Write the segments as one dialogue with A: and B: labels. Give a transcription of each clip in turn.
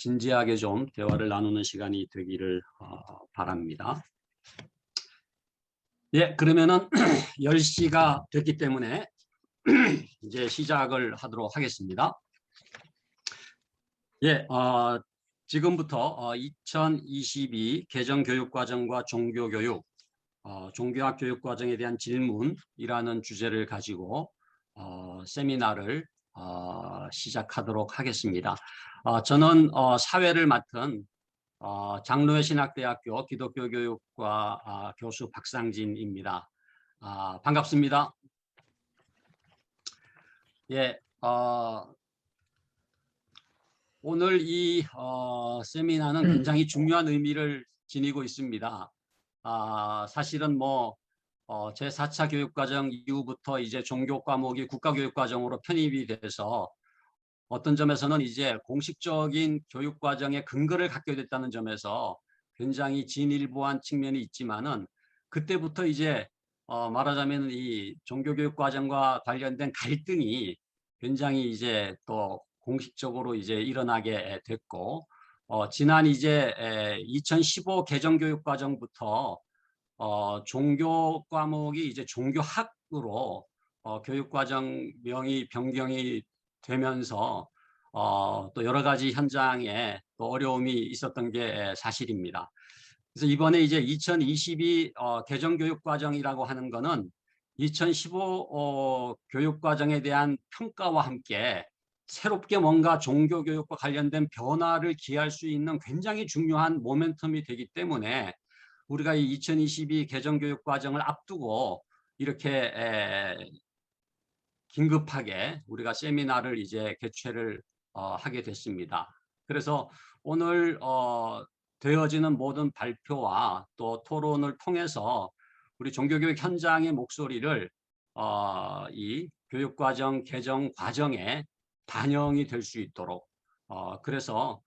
A: 진지하게 좀 대화를 나누는 시간이 되기를 바랍니다. 예, 그러면은 10시가 됐기 때문에 이제 시작을 하도록 하겠습니다. 예, 지금부터 2022 개정교육과정과 종교교육, 종교학 교육과정에 대한 질문이라는 주제를 가지고 세미나를 시작하도록 하겠습니다. 저는 사회를 맡은 장로회 신학대학교 기독교교육과 교수 박상진입니다. 반갑습니다. 예, 오늘 이 세미나는 굉장히 중요한 의미를 지니고 있습니다. 사실은 제4차 교육과정 이후부터 이제 종교 과목이 국가교육과정으로 편입이 돼서 어떤 점에서는 이제 공식적인 교육과정의 근거를 갖게 됐다는 점에서 굉장히 진일보한 측면이 있지만은 그때부터 이제 말하자면 이 종교교육과정과 관련된 갈등이 굉장히 이제 또 공식적으로 이제 일어나게 됐고 지난 이제 2015 개정교육과정부터 종교 과목이 이제 종교학으로 교육과정명이 변경이 되면서 또 여러 가지 현장에 또 어려움이 있었던 게 사실입니다. 그래서 이번에 이제 2022 개정교육과정이라고 하는 거는 2015 교육과정에 대한 평가와 함께 새롭게 뭔가 종교교육과 관련된 변화를 기할 수 있는 굉장히 중요한 모멘텀이 되기 때문에 우리가 이 2022 개정교육과정을 앞두고 이렇게 긴급하게 우리가 세미나를 이제 개최를 하게 됐습니다. 그래서 오늘 되어지는 모든 발표와 또 토론을 통해서 우리 종교교육 현장의 목소리를 이 교육과정 개정 과정에 반영이 될 수 있도록 그래서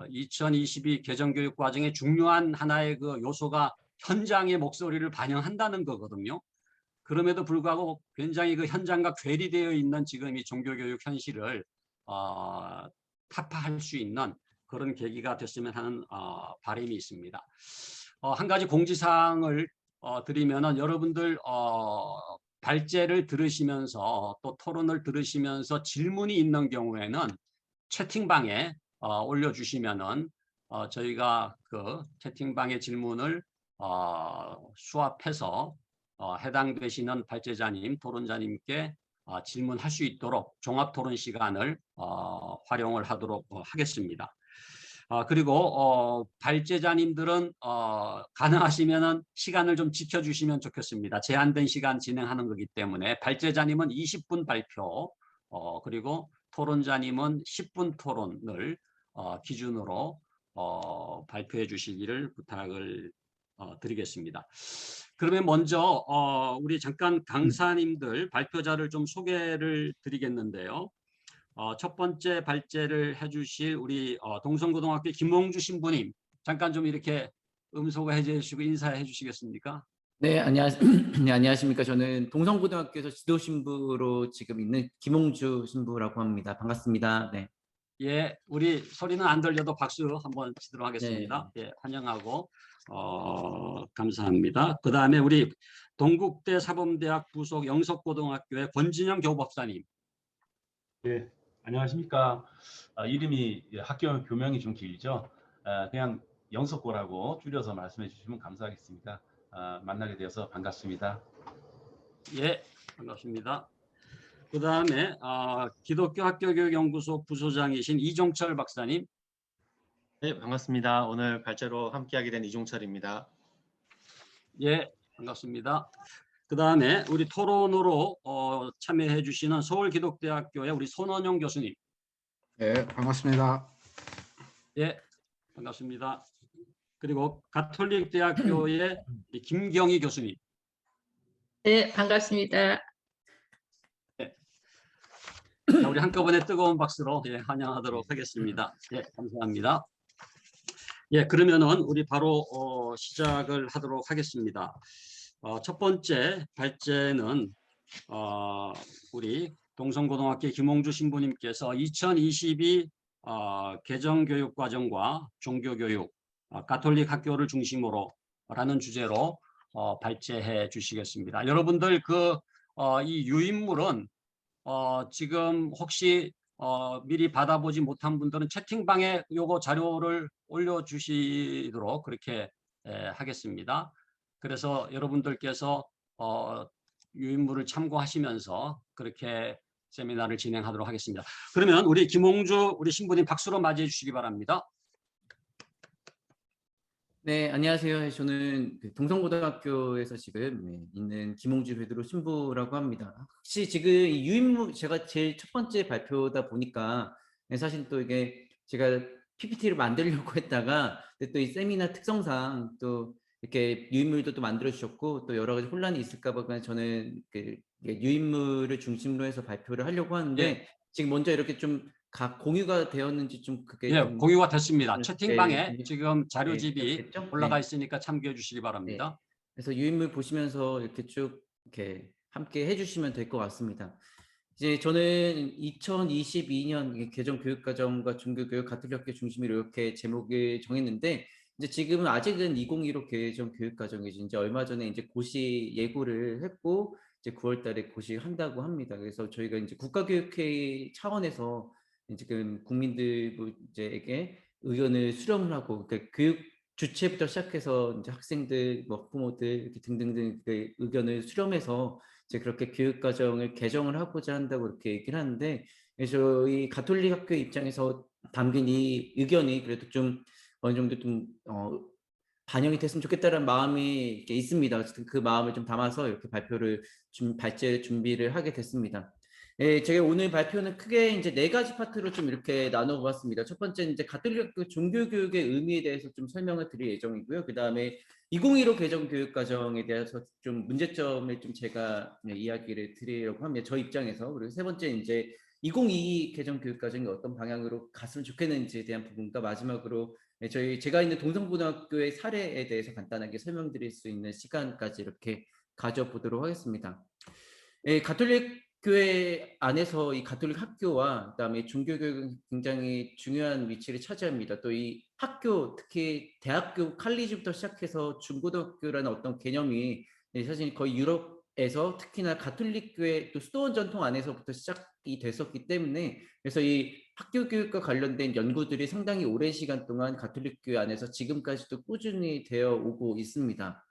A: 2022 개정교육과정의 중요한 하나의 그 요소가 현장의 목소리를 반영한다는 거거든요. 그럼에도 불구하고 굉장히 그 현장과 괴리되어 있는 지금 이 종교교육 현실을 타파할 수 있는 그런 계기가 됐으면 하는 바람이 있습니다. 한 가지 공지사항을 드리면은 여러분들 발제를 들으시면서 또 토론을 들으시면서 질문이 있는 경우에는 채팅방에 올려주시면은 저희가 그 채팅방의 질문을 수합해서 해당되시는 발제자님, 토론자님께 질문할 수 있도록 종합토론 시간을 활용을 하도록 하겠습니다. 그리고 발제자님들은 가능하시면 시간을 좀 지켜주시면 좋겠습니다. 제한된 시간 진행하는 거기 때문에 발제자님은 20분 발표 그리고 토론자님은 10분 토론을 기준으로 발표해 주시기를 부탁을 드리겠습니다. 그러면 먼저 우리 잠깐 강사님들 발표자를 좀 소개를 드리겠는데요. 첫 번째 발제를 해주실 우리 동성고등학교 김홍주 신부님 잠깐 좀 이렇게 음소거 해주시고 인사해 주시겠습니까?
B: 네, 네, 안녕하십니까. 저는 동성고등학교에서 지도신부로 지금 있는 김홍주 신부라고 합니다. 반갑습니다. 네.
A: 예, 우리 소리는 안 들려도 박수 한번 치도록 하겠습니다.
B: 네.
A: 예, 환영하고 감사합니다. 그 다음에 우리 동국대 사범대학 부속 영석고등학교의 권진영 교법사님.
C: 네, 안녕하십니까. 이름이 학교 교명이 좀 길죠. 그냥 영석고라고 줄여서 말씀해 주시면 감사하겠습니다. 만나게 되어서 반갑습니다.
A: 예, 반갑습니다. 그 다음에 기독교 학교교육연구소 부소장이신 이종철 박사님.
D: 네, 반갑습니다. 오늘 발제로 함께하게 된 이종철입니다.
A: 예, 반갑습니다. 그 다음에 우리 토론으로 참여해 주시는 서울기독대학교의 우리 손원용 교수님.
E: 네, 반갑습니다.
A: 예, 반갑습니다. 그리고 가톨릭대학교의 김경희 교수님.
F: 네, 반갑습니다.
A: 예. 자, 우리 한꺼번에 뜨거운 박수로 환영하도록 하겠습니다. 예, 감사합니다. 예, 그러면은 우리 바로 시작을 하도록 하겠습니다. 첫 번째 발제는 우리 동성고등학교 김홍주 신부님께서 2022 개정교육 과정과 종교교육, 가톨릭 학교를 중심으로 라는 주제로 발제해 주시겠습니다. 여러분들 이 유인물은 지금 혹시 미리 받아보지 못한 분들은 채팅방에 요거 자료를 올려주시도록 그렇게 하겠습니다. 그래서 여러분들께서 유인물을 참고하시면서 그렇게 세미나를 진행하도록 하겠습니다. 그러면 우리 김홍주 우리 신부님 박수로 맞이해 주시기 바랍니다.
B: 네, 안녕하세요. 저는 그 동성고등학교에서 지금 있는 김홍주 베드로 신부라고 합니다. 혹시 지금 이 유인물 제가 제일 첫 번째 발표다 보니까 사실 또 이게 제가 PPT를 만들려고 했다가 또 이 세미나 특성상 또 이렇게 유인물도 또 만들어 주셨고 또 여러 가지 혼란이 있을까 봐 그냥 저는 그 유인물을 중심으로 해서 발표를 하려고 하는데
A: 예.
B: 지금 먼저 이렇게 좀 각 공유가 되었는지 좀 그게
A: 예,
B: 좀
A: 공유가 됐습니다.
B: 네,
A: 채팅방에
B: 네,
A: 지금
B: 네,
A: 자료집이
B: 됐죠?
A: 올라가
B: 네.
A: 있으니까 참고해 주시기 바랍니다.
B: 네. 그래서 유인물 보시면서 이렇게 쭉 이렇게 함께 해주시면 될 것 같습니다. 이제 저는 2022년 개정교육과정과 중교교육 가톨릭학교 중심으로 이렇게 제목을 정했는데 이제 지금은 아직은 2015 개정교육과정이지 이제 얼마 전에 이제 고시 예고를 했고 이제 9월달에 고시한다고 합니다. 그래서 저희가 이제 국가교육회 차원에서 지금 국민들 이제에게 의견을 수렴을 하고 그러니까 교육 주체부터 시작해서 이제 학생들, 뭐 부모들 이렇게 등등등 그 의견을 수렴해서 이제 그렇게 교육 과정을 개정을 하고자 한다고 이렇게 얘기를 하는데 저희 가톨릭 학교 입장에서 담긴 이 의견이 그래도 좀 어느 정도 좀 반영이 됐으면 좋겠다는 마음이 이렇게 있습니다. 어쨌든 그 마음을 좀 담아서 이렇게 발표를 발제 준비를 하게 됐습니다. 예, 제가 오늘 발표는 크게 이제 4가지 파트로 좀 이렇게 나눠봤습니다. 첫 번째는 이제 가톨릭 학교 종교교육의 의미에 대해서 좀 설명을 드릴 예정이고요. 그 다음에 2015 개정 교육과정에 대해서 좀 문제점을 좀 제가 이야기를 드리려고 합니다. 저 입장에서. 그리고 세 번째 이제 2022 개정 교육과정이 어떤 방향으로 갔으면 좋겠는지에 대한 부분과 마지막으로 제가 있는 동성고등학교의 사례에 대해서 간단하게 설명드릴 수 있는 시간까지 이렇게 가져보도록 하겠습니다. 가톨릭 교회 안에서 이 가톨릭 학교와 그다음에 종교교육은 굉장히 중요한 위치를 차지합니다. 또 이 학교 특히 대학교 칼리지부터 시작해서 중고등학교라는 어떤 개념이 사실 거의 유럽에서 특히나 가톨릭 교회 또 수도원 전통 안에서부터 시작이 됐었기 때문에 그래서 이 학교 교육과 관련된 연구들이 상당히 오랜 시간 동안 가톨릭 교회 안에서 지금까지도 꾸준히 되어 오고 있습니다.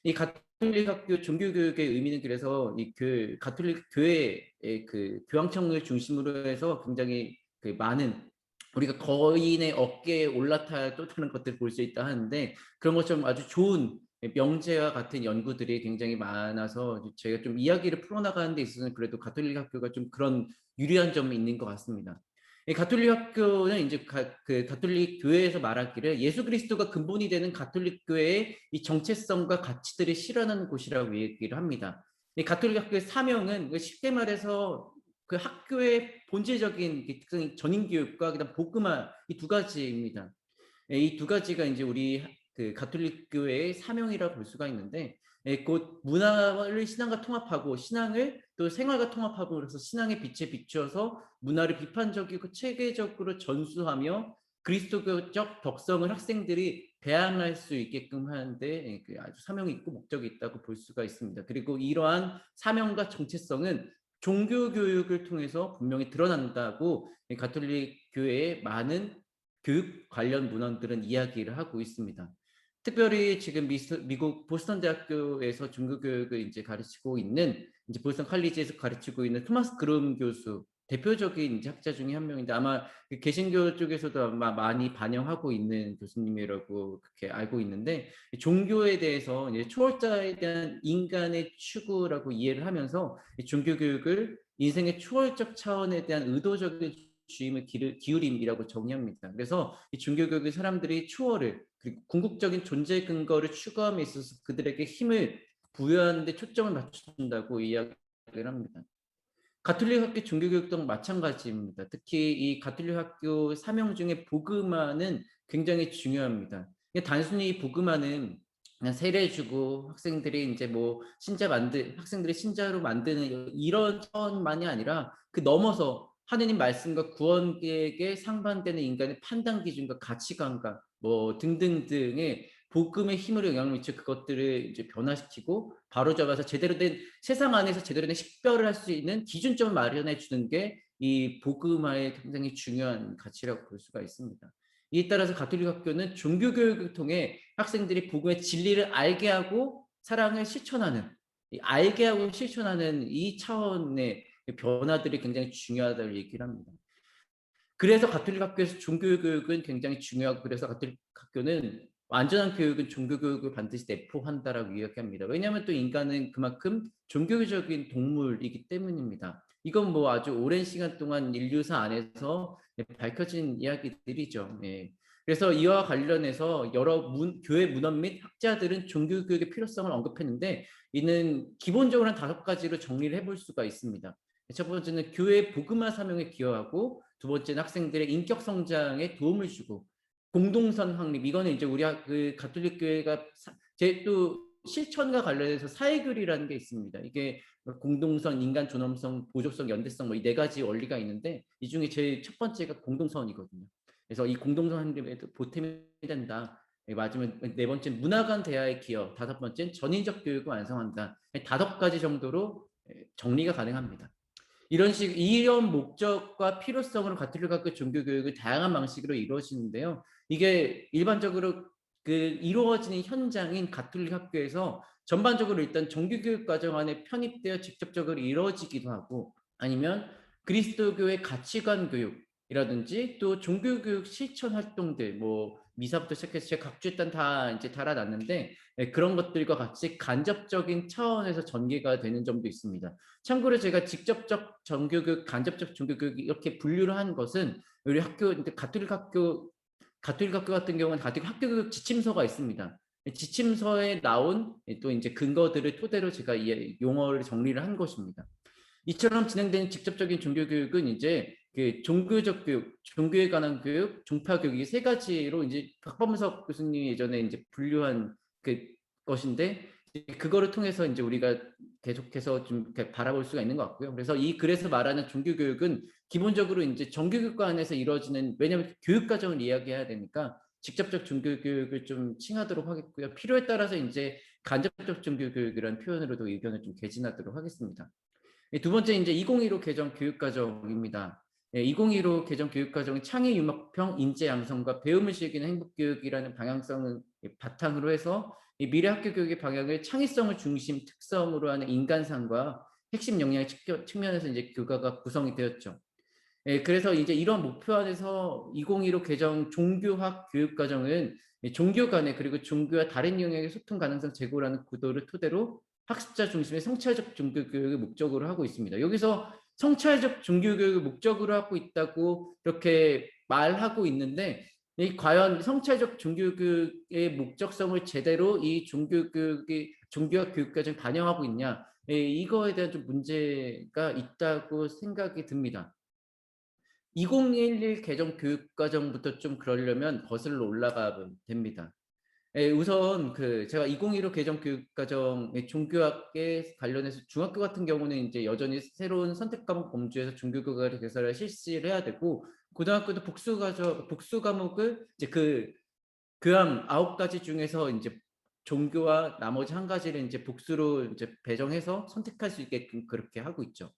B: 이 가톨릭 학교 종교교육의 의미는 그래서 이 가톨릭 교회의 그 교황청을 중심으로 해서 굉장히 그 많은 우리가 거인의 어깨에 올라타야 쫓아는 것들을 볼 수 있다 하는데 그런 것처럼 아주 좋은 명제와 같은 연구들이 굉장히 많아서 제가 좀 이야기를 풀어나가는 데 있어서는 그래도 가톨릭 학교가 좀 그런 유리한 점이 있는 것 같습니다. 이 가톨릭 학교는 이제 가톨릭 교회에서 말하기를 예수 그리스도가 근본이 되는 가톨릭 교회의 이 정체성과 가치들을 실현하는 곳이라고 얘기를 합니다. 이 가톨릭 학교의 사명은 쉽게 말해서 그 학교의 본질적인 특성이 전인교육과 그다음 복음화 이 두 가지입니다. 이 두 가지가 이제 우리 그 가톨릭 교회의 사명이라고 볼 수가 있는데 곧 문화를 신앙과 통합하고 신앙을 또 생활과 통합하고 그래서 신앙의 빛에 비추어서 문화를 비판적이고 체계적으로 전수하며 그리스도교적 덕성을 학생들이 배양할 수 있게끔 하는데 아주 사명이 있고 목적이 있다고 볼 수가 있습니다. 그리고 이러한 사명과 정체성은 종교교육을 통해서 분명히 드러난다고 가톨릭 교회의 많은 교육 관련 문헌들은 이야기를 하고 있습니다. 특별히 지금 미국 보스턴 대학교에서 종교교육을 이제 가르치고 있는 이제 보스턴 칼리지에서 가르치고 있는 토마스 그룸 교수 대표적인 이제 학자 중에 한 명인데 아마 개신교 쪽에서도 아마 많이 반영하고 있는 교수님이라고 그렇게 알고 있는데 종교에 대해서 이제 초월자에 대한 인간의 추구라고 이해를 하면서 종교교육을 인생의 초월적 차원에 대한 의도적인 주임을 기울임이라고 정의합니다. 그래서 이 종교교육의 사람들이 추월을 그리고 궁극적인 존재 근거를 추구함에 있어서 그들에게 힘을 부여하는 데 초점을 맞춘다고 이야기를 합니다. 가톨릭 학교 종교교육도 마찬가지입니다. 특히 이 가톨릭 학교 사명 중에 복음화는 굉장히 중요합니다. 단순히 복음화는 그냥 세례 주고 학생들이 이제 뭐 학생들이 신자로 만드는 이런 차원만이 아니라 그 넘어서 하느님 말씀과 구원 계획에 상반되는 인간의 판단 기준과 가치관과 뭐 등등등의 복음의 힘으로 영향을 미쳐 그것들을 이제 변화시키고 바로잡아서 제대로 된 세상 안에서 제대로 된 식별을 할 수 있는 기준점을 마련해 주는 게 이 복음화의 굉장히 중요한 가치라고 볼 수가 있습니다. 이에 따라서 가톨릭 학교는 종교 교육을 통해 학생들이 복음의 진리를 알게 하고 사랑을 실천하는 알게 하고 실천하는 이 차원의 변화들이 굉장히 중요하다고 얘기를 합니다. 그래서 가톨릭 학교에서 종교 교육은 굉장히 중요하고 그래서 가톨릭 학교는 완전한 교육은 종교 교육을 반드시 내포한다라고 이야기합니다. 왜냐하면 또 인간은 그만큼 종교적인 동물이기 때문입니다. 이건 뭐 아주 오랜 시간 동안 인류사 안에서 밝혀진 이야기들이죠. 예. 그래서 이와 관련해서 여러 교회 문헌 및 학자들은 종교 교육의 필요성을 언급했는데 이는 기본적으로 한 5가지로 정리를 해볼 수가 있습니다. 첫 번째는 교회 복음화 사명에 기여하고 두 번째는 학생들의 인격 성장에 도움을 주고 공동선 확립 이거는 이제 우리 그 가톨릭 교회가 제 또 실천과 관련해서 사회교리라는 게 있습니다. 이게 공동선, 인간 존엄성, 보족성, 연대성 뭐 이 4가지 원리가 있는데 이 중에 제일 첫 번째가 공동선이거든요. 그래서 이 공동선 확립에도 보탬이 된다. 맞으면 4번째 문화 간 대화의 기여, 5번째는 전인적 교육을 완성한다. 5가지 정도로 정리가 가능합니다. 이런 목적과 필요성으로 가톨릭 학교 종교 교육은 다양한 방식으로 이루어지는데요. 이게 일반적으로 그 이루어지는 현장인 가톨릭 학교에서 전반적으로 일단 종교 교육 과정 안에 편입되어 직접적으로 이루어지기도 하고 아니면 그리스도교의 가치관 교육이라든지 또 종교 교육 실천 활동들 뭐 미사부터 시작해서 제가 각주 일단 다 이제 달아놨는데 그런 것들과 같이 간접적인 차원에서 전개가 되는 점도 있습니다. 참고로 제가 직접적 종교교육, 간접적 종교교육 이렇게 분류를 한 것은 우리 학교 가톨릭 학교 같은 경우는 가톨릭 학교교육 지침서가 있습니다. 지침서에 나온 또 이제 근거들을 토대로 제가 이 용어를 정리를 한 것입니다. 이처럼 진행되는 직접적인 종교교육은 이제 그 종교적 교육, 종교에 관한 교육, 종파 교육 이 3가지로 이제 박범석 교수님이 예전에 이제 분류한 그 것인데 그거를 통해서 이제 우리가 계속해서 좀 이렇게 바라볼 수가 있는 것 같고요. 그래서 이 글에서 말하는 종교교육은 기본적으로 이제 정규교육과 안에서 이루어지는 왜냐하면 교육과정을 이야기해야 되니까 직접적 종교교육을 좀 칭하도록 하겠고요. 필요에 따라서 이제 간접적 종교교육이라는 표현으로도 의견을 좀 개진하도록 하겠습니다. 두 번째 이제 2015 개정 교육과정입니다. 2015 개정 교육과정은 창의 융합형 인재 양성과 배움을 즐기는 행복교육이라는 방향성을 바탕으로 해서 미래 학교 교육의 방향을 창의성을 중심 특성으로 하는 인간상과 핵심 역량의 측면에서 이제 교과가 구성이 되었죠. 그래서 이제 이런 목표 안에서 2015 개정 종교학 교육과정은 종교 간의 그리고 종교와 다른 영역의 소통 가능성 제고라는 구도를 토대로 학습자 중심의 성찰적 종교교육을 목적으로 하고 있습니다. 여기서 성찰적 종교교육을 목적으로 하고 있다고 이렇게 말하고 있는데 과연 성찰적 종교교육의 목적성을 제대로 이 종교학 교육과정에 반영하고 있냐 이거에 대한 좀 문제가 있다고 생각이 듭니다. 2011 개정 교육과정부터 좀 그러려면 거슬러 올라가면 됩니다. 우선 제가 2015 개정 교육과정의 종교학에 관련해서 중학교 같은 경우는 이제 여전히 새로운 선택 과목 범주에서 종교교과를 개설을 실시를 해야 되고 고등학교도 복수 과목을 이제 교양 9가지 중에서 이제 종교와 나머지 1가지를 이제 복수로 이제 배정해서 선택할 수 있게끔 그렇게 하고 있죠.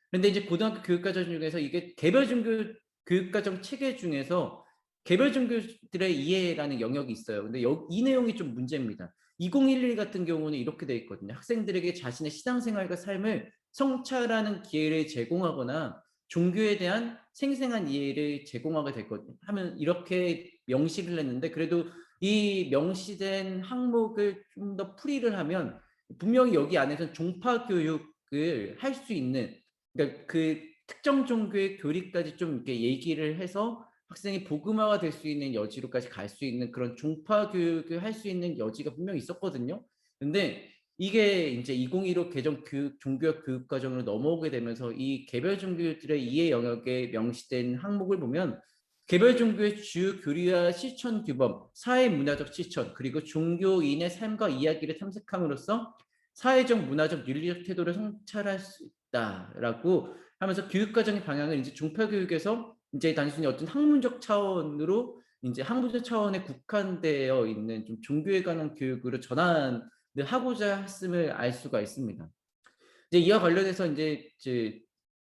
B: 그런데 이제 고등학교 교육과정 중에서 이게 개별 종교 교육과정 체계 중에서 개별 종교들의 이해라는 영역이 있어요. 근데 이 내용이 좀 문제입니다. 2011 같은 경우는 이렇게 되어 있거든요. 학생들에게 자신의 신앙생활과 삶을 성찰하는 기회를 제공하거나 종교에 대한 생생한 이해를 제공하게 됐거든요. 하면 이렇게 명시를 했는데 그래도 이 명시된 항목을 좀 더 풀이를 하면 분명히 여기 안에서는 종파 교육을 할 수 있는 그러니까 그 특정 종교의 교리까지 좀 이렇게 얘기를 해서 학생이 복음화가 될 수 있는 여지로까지 갈 수 있는 그런 종파 교육을 할 수 있는 여지가 분명히 있었거든요. 근데 이게 이제 2015 개정 종교학 교육과정으로 넘어오게 되면서 이 개별 종교들의 이해 영역에 명시된 항목을 보면 개별 종교의 주요 교리와 실천 규범, 사회 문화적 실천, 그리고 종교인의 삶과 이야기를 탐색함으로써 사회적, 문화적, 윤리적 태도를 성찰할 수 있다라고 하면서 교육과정의 방향을 이제 종파교육에서 이제 단순히 어떤 학문적 차원으로 이제 학문적 차원에 국한되어 있는 좀 종교에 관한 교육으로 전환을 하고자 했음을 알 수가 있습니다. 이제 이와 관련해서 이제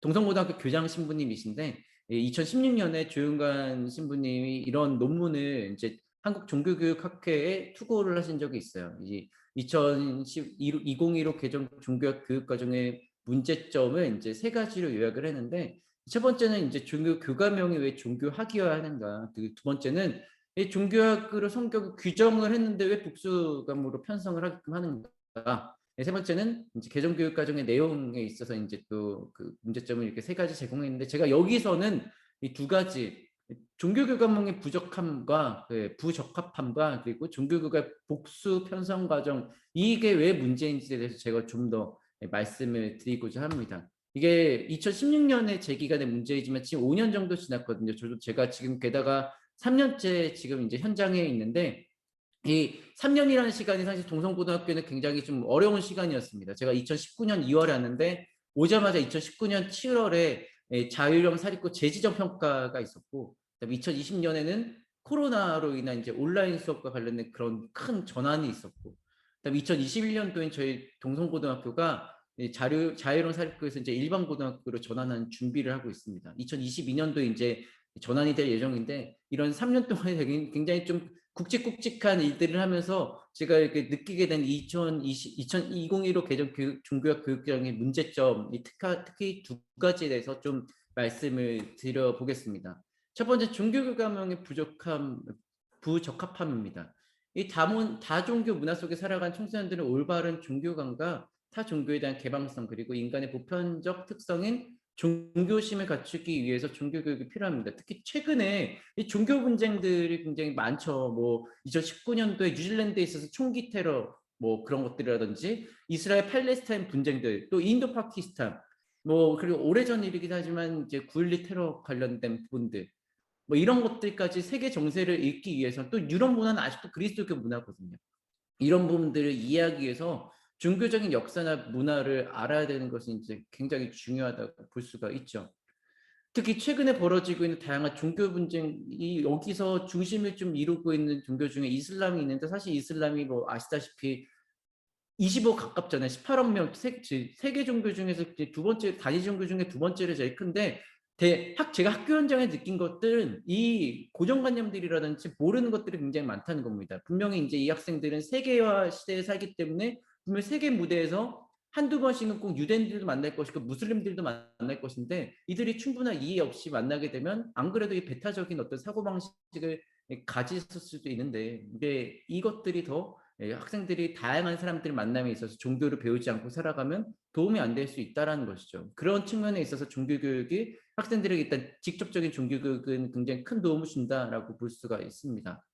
B: 동성고등학교 교장 신부님이신데 2016년에 조윤관 신부님이 이런 논문을 이제 한국종교교육학회에 투고를 하신 적이 있어요. 이 2015 개정 종교학 교육과정의 문제점을 이제 세 가지로 요약을 했는데, 첫 번째는 이제 종교 교과명이 왜 종교학이어야 하는가, 그 두 번째는 이 종교학으로 성격을 규정을 했는데 왜 복수감으로 편성을 하게끔 하는가, 세 번째는 이제 개정교육 과정의 내용에 있어서 이제 또 그 문제점을 이렇게 세 가지 제공했는데, 제가 여기서는 이 두 가지 종교교과목의 부족함과 부적합함과 그리고 종교교과 복수 편성 과정, 이게 왜 문제인지에 대해서 제가 좀 더 말씀을 드리고자 합니다. 이게 2016년에 제기가 된 문제이지만 지금 5년 정도 지났거든요. 제가 지금 게다가 3년째 지금 이제 현장에 있는데, 이 3년이라는 시간이 사실 동성고등학교는 굉장히 좀 어려운 시간이었습니다. 제가 2019년 2월에 왔는데 오자마자 2019년 7월에 자율형 사립고 재지정 평가가 있었고, 그다음에 2020년에는 코로나로 인한 이제 온라인 수업과 관련된 그런 큰 전환이 있었고, 그다음에 2021년도엔 저희 동성고등학교가 자율형 사립고에서 이제 일반 고등학교로 전환하는 준비를 하고 있습니다. 2022년도에 이제 전환이 될 예정인데, 이런 3년 동안에 굉장히 좀 굵직굵직한 일들을 하면서 제가 이렇게 느끼게 된 2015 개정 종교학 교육과정의 문제점, 특히 두 가지에 대해서 좀 말씀을 드려보겠습니다. 첫 번째, 종교교과명의 부적합함입니다. 이 다종교 문화 속에 살아간 청소년들은 올바른 종교관과 타 종교에 대한 개방성, 그리고 인간의 보편적 특성인 종교심을 갖추기 위해서 종교교육이 필요합니다. 특히 최근에 이 종교 분쟁들이 굉장히 많죠. 뭐 2019년도에 뉴질랜드에 있어서 총기 테러 뭐 그런 것들이라든지, 이스라엘 팔레스타인 분쟁들, 또 인도 파키스탄, 뭐 그리고 오래전 일이긴 하지만 이제 9.12 테러 관련된 부분들, 뭐 이런 것들까지 세계 정세를 읽기 위해서, 또 유럽 문화는 아직도 그리스도교 문화거든요. 이런 부분들을 이해하기 위해서 종교적인 역사나 문화를 알아야 되는 것은 이제 굉장히 중요하다고 볼 수가 있죠. 특히 최근에 벌어지고 있는 다양한 종교 분쟁이 여기서 중심을 좀 이루고 있는 종교 중에 이슬람이 있는데, 사실 이슬람이 뭐 아시다시피 25 가깝잖아요. 18억 명, 세계 종교 중에서 두 번째, 단위 종교 중에 두 번째로 제일 큰데, 제가 학교 현장에 느낀 것들은 이 고정관념들이라든지 모르는 것들이 굉장히 많다는 겁니다. 분명히 이제 이 학생들은 세계화 시대에 살기 때문에 분명히 세계 무대에서 한두 번씩은 꼭 유대인들도 만날 것이고 무슬림들도 만날 것인데, 이들이 충분한 이해 없이 만나게 되면 안 그래도 이 배타적인 어떤 사고방식을 가졌을 수도 있는데, 근데 이것들이 더 학생들이 다양한 사람들을 만남에 있어서 종교를 배우지 않고 살아가면 도움이 안 될 수 있다는 것이죠. 그런 측면에 있어서 종교교육이 학생들에게 일단 직접적인 종교교육은 굉장히 큰 도움을 준다라고 볼 수가 있습니다.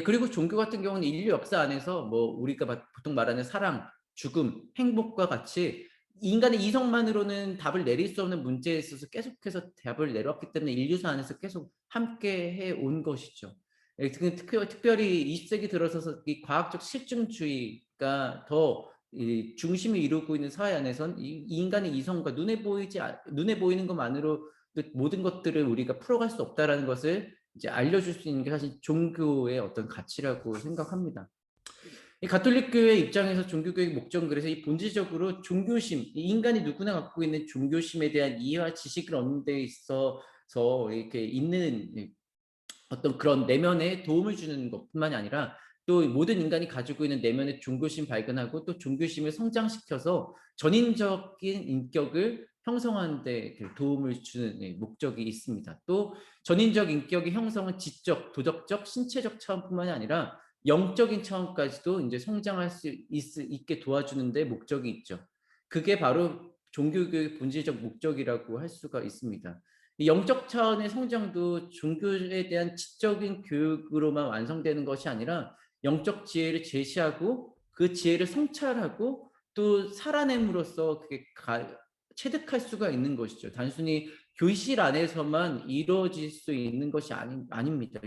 B: 그리고 종교 같은 경우는 인류 역사 안에서 뭐 우리가 보통 말하는 사랑, 죽음, 행복과 같이 인간의 이성만으로는 답을 내릴 수 없는 문제에 있어서 계속해서 답을 내려왔기 때문에 인류사 안에서 계속 함께 해온 것이죠. 특별히 20세기 들어서서 이 과학적 실증주의가 더 중심을 이루고 있는 사회 안에선 이 인간의 이성과 눈에 보이는 것만으로 모든 것들을 우리가 풀어갈 수 없다라는 것을 이제 알려줄 수 있는 게 사실 종교의 어떤 가치라고 생각합니다. 이 가톨릭교회 입장에서 종교교육 목적은 그래서 이 본질적으로 종교심, 인간이 누구나 갖고 있는 종교심에 대한 이해와 지식을 얻는 데 있어서 이렇게 있는 어떤 그런 내면에 도움을 주는 것뿐만이 아니라, 또 모든 인간이 가지고 있는 내면의 종교심 발견하고 또 종교심을 성장시켜서 전인적인 인격을 형성하는 데 도움을 주는 목적이 있습니다. 또 전인적 인격의 형성은 지적, 도덕적, 신체적 차원뿐만이 아니라 영적인 차원까지도 이제 성장할 수 있게 도와주는 데 목적이 있죠. 그게 바로 종교교육의 본질적 목적이라고 할 수가 있습니다. 이 영적 차원의 성장도 종교에 대한 지적인 교육으로만 완성되는 것이 아니라 영적 지혜를 제시하고 그 지혜를 성찰하고 또 살아냄으로써 그게 체득할 수가 있는 것이죠. 단순히 교실 안에서만 이루어질 수 있는 것이 아닙니다.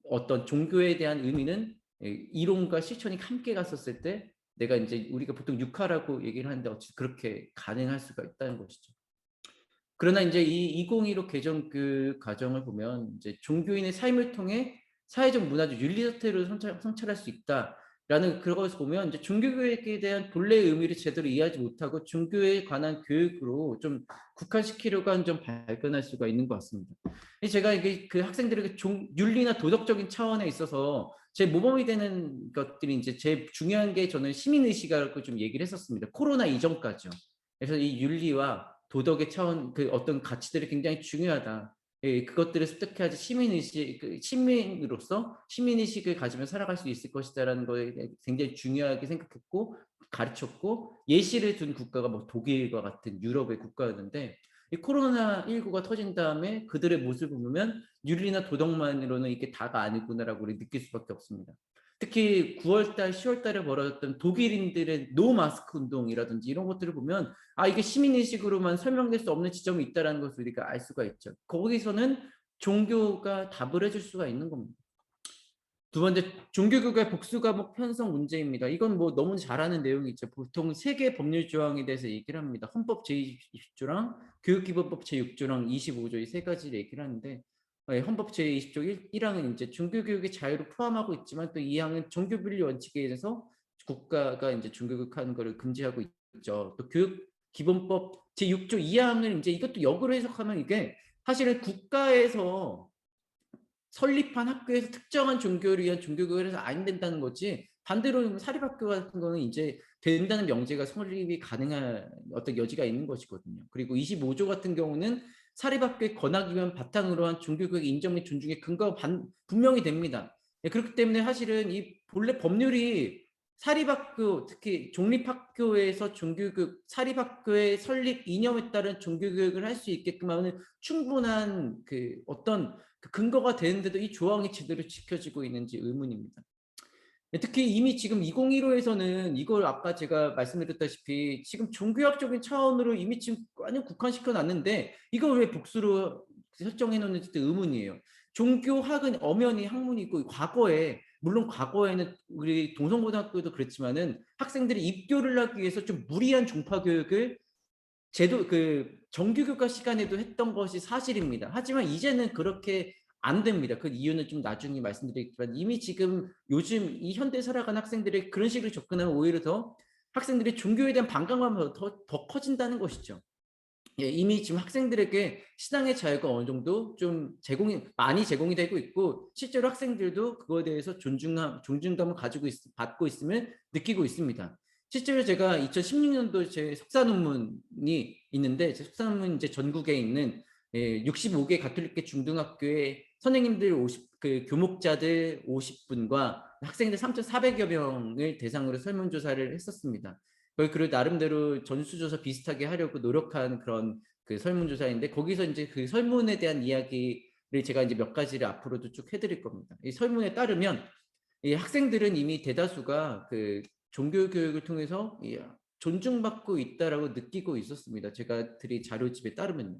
B: 어떤 종교에 대한 의미는 이론과 실천이 함께 갔었을 때 내가 이제 우리가 보통 육하라고 얘기를 하는데 어찌 그렇게 가능할 수가 있다는 것이죠. 그러나 이제 이 2015 개정 그 과정을 보면 이제 종교인의 삶을 통해 사회적 문화적 윤리 사태로 성찰할 수 있다라는 그것을 보면 이제 종교교육에 대한 본래의 의미를 제대로 이해하지 못하고 종교에 관한 교육으로 좀 국한시키려고 하는 점 발견할 수가 있는 것 같습니다. 제가 이게 그 학생들에게 윤리나 도덕적인 차원에 있어서 제 모범이 되는 것들이 이제 제일 중요한 게 저는 시민의식이라고 좀 얘기를 했었습니다. 코로나 이전까지요. 그래서 이 윤리와 도덕의 차원, 그 어떤 가치들이 굉장히 중요하다. 예, 그것들을 습득해야지 시민의식, 시민으로서 시민의식을 가지면 살아갈 수 있을 것이다라는 거에 굉장히 중요하게 생각했고 가르쳤고 예시를 둔 국가가 뭐 독일과 같은 유럽의 국가였는데 이 코로나19가 터진 다음에 그들의 모습을 보면 윤리나 도덕만으로는 이게 다가 아니구나라고 우리 느낄 수밖에 없습니다. 특히 9월달, 10월달에 벌어졌던 독일인들의 노 마스크 운동이라든지 이런 것들을 보면 아 이게 시민의식으로만 설명될 수 없는 지점이 있다는 것을 우리가 알 수가 있죠. 거기서는 종교가 답을 해줄 수가 있는 겁니다. 두 번째, 종교교육의 복수 과목 편성 문제입니다. 이건 뭐 너무 잘 아는 내용이죠. 보통 세계 법률 조항에 대해서 얘기를 합니다. 헌법 제20조랑 교육기본법 제6조랑 25조 이 세 가지를 얘기를 하는데 헌법 제20조 1항은 이제 종교교육의 자유를 포함하고 있지만 또 2항은 종교분리 원칙에 의해서 국가가 이제 종교교육하는 것을 금지하고 있죠. 또 교육기본법 제6조 2항을 이제 이것도 역으로 해석하면 이게 사실은 국가에서 설립한 학교에서 특정한 종교를 위한 종교교육을 해서 안 된다는 거지 반대로 사립학교 같은 거는 이제 된다는 명제가 성립이 가능한 어떤 여지가 있는 것이거든요. 그리고 25조 같은 경우는 사립학교의 권학위원 바탕으로 한 종교교육 인정 및 존중의 근거가 분명히 됩니다. 그렇기 때문에 사실은 이 본래 법률이 사립학교 특히 종립학교에서 종교교육 사립학교의 설립 이념에 따른 종교교육을 할 수 있게끔 하는 충분한 그 어떤 그 근거가 되는데도 이 조항이 제대로 지켜지고 있는지 의문입니다. 특히 이미 지금 2015에서는 이걸 아까 제가 말씀드렸다시피 지금 종교학적인 차원으로 이미 지금 완전 국한시켜 놨는데 이걸 왜 복수로 설정해 놓는지도 의문이에요. 종교학은 엄연히 학문이고 과거에 물론 과거에는 우리 동성고등학교도 그랬지만은 학생들이 입교를 하기 위해서 좀 무리한 종파 교육을 제도 그 정규교과 시간에도 했던 것이 사실입니다. 하지만 이제는 그렇게 안 됩니다. 그 이유는 좀 나중에 말씀드리겠지만 이미 지금 요즘 이 현대 살아가는 학생들이 그런 식으로 접근하면 오히려 더 학생들이 종교에 대한 반감감이 더 커진다는 것이죠. 예, 이미 지금 학생들에게 신앙의 자유가 어느 정도 좀 많이 제공이 되고 있고 실제로 학생들도 그거에 대해서 존중감을 받고 있음을 느끼고 있습니다. 실제로 제가 2016년도 제 석사 논문이 있는데 제 석사 논문 이제 전국에 있는 65개 가톨릭계 중등학교의 선생님들 그 교목자들 50분과 학생들 3,400여 명을 대상으로 설문조사를 했었습니다. 그리고 나름대로 전수조사 비슷하게 하려고 노력한 그런 그 설문조사인데 거기서 이제 그 설문에 대한 이야기를 제가 이제 몇 가지를 앞으로도 쭉 해드릴 겁니다. 이 설문에 따르면 이 학생들은 이미 대다수가 그 종교 교육을 통해서 존중받고 있다라고 느끼고 있었습니다. 제가 드린 자료집에 따르면요.